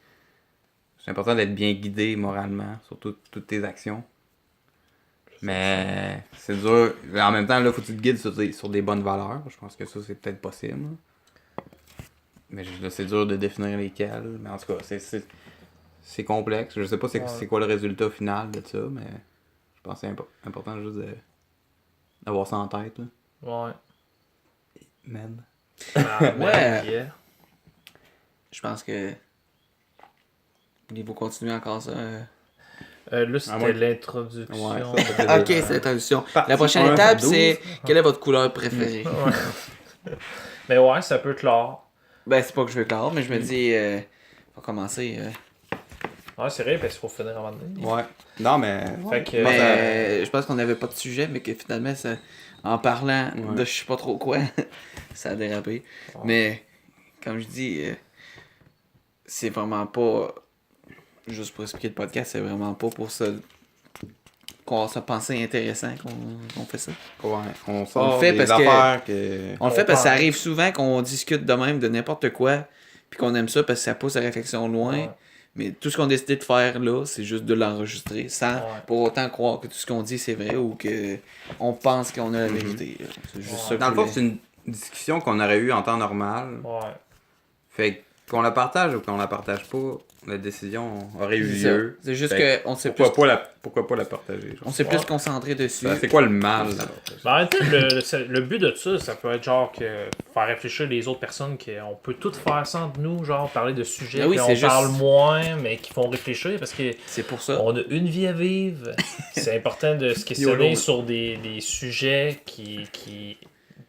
c'est important d'être bien guidé moralement sur toutes tes actions. Mais c'est dur. En même temps, là, faut que tu te guides sur des bonnes valeurs. Je pense que ça, c'est peut-être possible. Mais là, c'est dur de définir lesquelles. Mais en tout cas, c'est complexe. Je sais pas c'est quoi le résultat final de ça, mais je pense que c'est important juste d'avoir ça en tête. Là. Ouais. Man. Ouais. Yeah. Je pense que... Voulez-vous continuer encore ça? Là, c'était moi- l'introduction. Ouais, ça, peut-être Ok, c'est l'introduction. La prochaine 1 étape, sur 12. c'est... Quelle est votre couleur préférée? Ouais. Mais ouais, ça peut clore. Ben, c'est pas que je veux clore, mais je me dis... on va commencer... Ouais, c'est vrai, parce qu'il faut finir avant de dire. Ouais. Non, mais. Fait que. Mais je pense qu'on n'avait pas de sujet, mais que finalement, ça, en parlant Ouais. de je sais pas trop quoi, ça a dérapé. Mais, comme je dis, c'est vraiment pas... Juste pour expliquer le podcast, c'est vraiment pas pour ça qu'on se pensait intéressant qu'on fait ça. Ouais, on sort On le fait des parce que- affaires que... On le fait parce que ça arrive souvent qu'on discute de même de n'importe quoi, puis qu'on aime ça parce que ça pousse la réflexion loin. Ouais. Mais tout ce qu'on a décidé de faire là, c'est juste de l'enregistrer sans Ouais. pour autant croire que tout ce qu'on dit c'est vrai ou que on pense qu'on a la vérité. là. C'est juste ça que Dans le je fond, voulais. c'est une discussion qu'on aurait eue en temps normal. Ouais. Fait qu'on la partage ou qu'on la partage pas, la décision aurait eu C'est ça. lieu. C'est juste Fait qu'on s'est plus, Pourquoi pas la partager? Genre? on s'est plus concentré dessus. C'est quoi le mal? Là? Ben, en fait, le but de ça peut être genre que faire réfléchir les autres personnes qu'on peut tout faire ça entre nous, genre parler de sujets Ben oui, qu'on c'est juste- parle moins, mais qui font réfléchir parce que C'est pour ça. on a une vie à vivre. C'est important de se questionner sur des sujets qui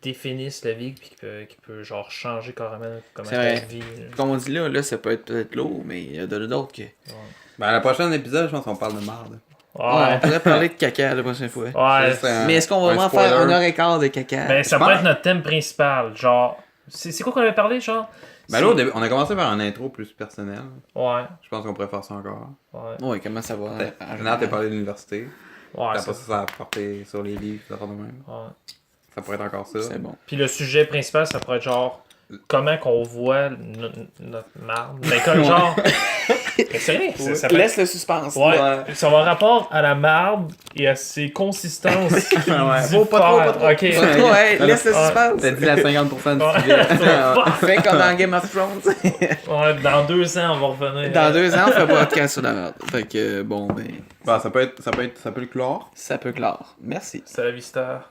définissent la vie puis qui peut genre changer carrément comment C'est la vrai. vie. Comme on dit là, ça peut être peut-être lourd, mais il y a d'autres que. Ben, le prochain épisode, je pense qu'on parle de marde. Ouais, on Ouais. pourrait parler de caca la prochaine fois. Ouais. Mais est-ce qu'on va vraiment faire 1h15 de caca? Ben, ça Je peut pense- être notre thème principal. Genre, c'est quoi qu'on avait parlé, genre? Ben là, au début, on a commencé par un intro plus personnel. Ouais. Je pense qu'on pourrait faire ça encore. Ouais. Ouais, comment ça va? En général, t'as parlé de l'université. Ouais. T'as ça- pas ça à porter sur les livres, ça de même. ouais. Ça pourrait être encore ça. C'est bon. Puis le sujet principal, ça pourrait être genre comment qu'on voit notre marde. Ben, comme genre. Mais c'est vrai, ça peut être- Laisse le suspense. Ouais, ça va rapport à la marde et à ses consistances. Faut pas trop, pas trop. Ok. Ouais, laisse le suspense. T'as dit la 50% du Ouais. sujet. Fait comme dans Game of Thrones. Ouais, dans 2 ans, on va revenir. Dans 2 ans, on fait pas de podcast sur la merde. Fait que bon, ben, Bah, ça peut le clore. ça peut clore. Merci. C'est la vista.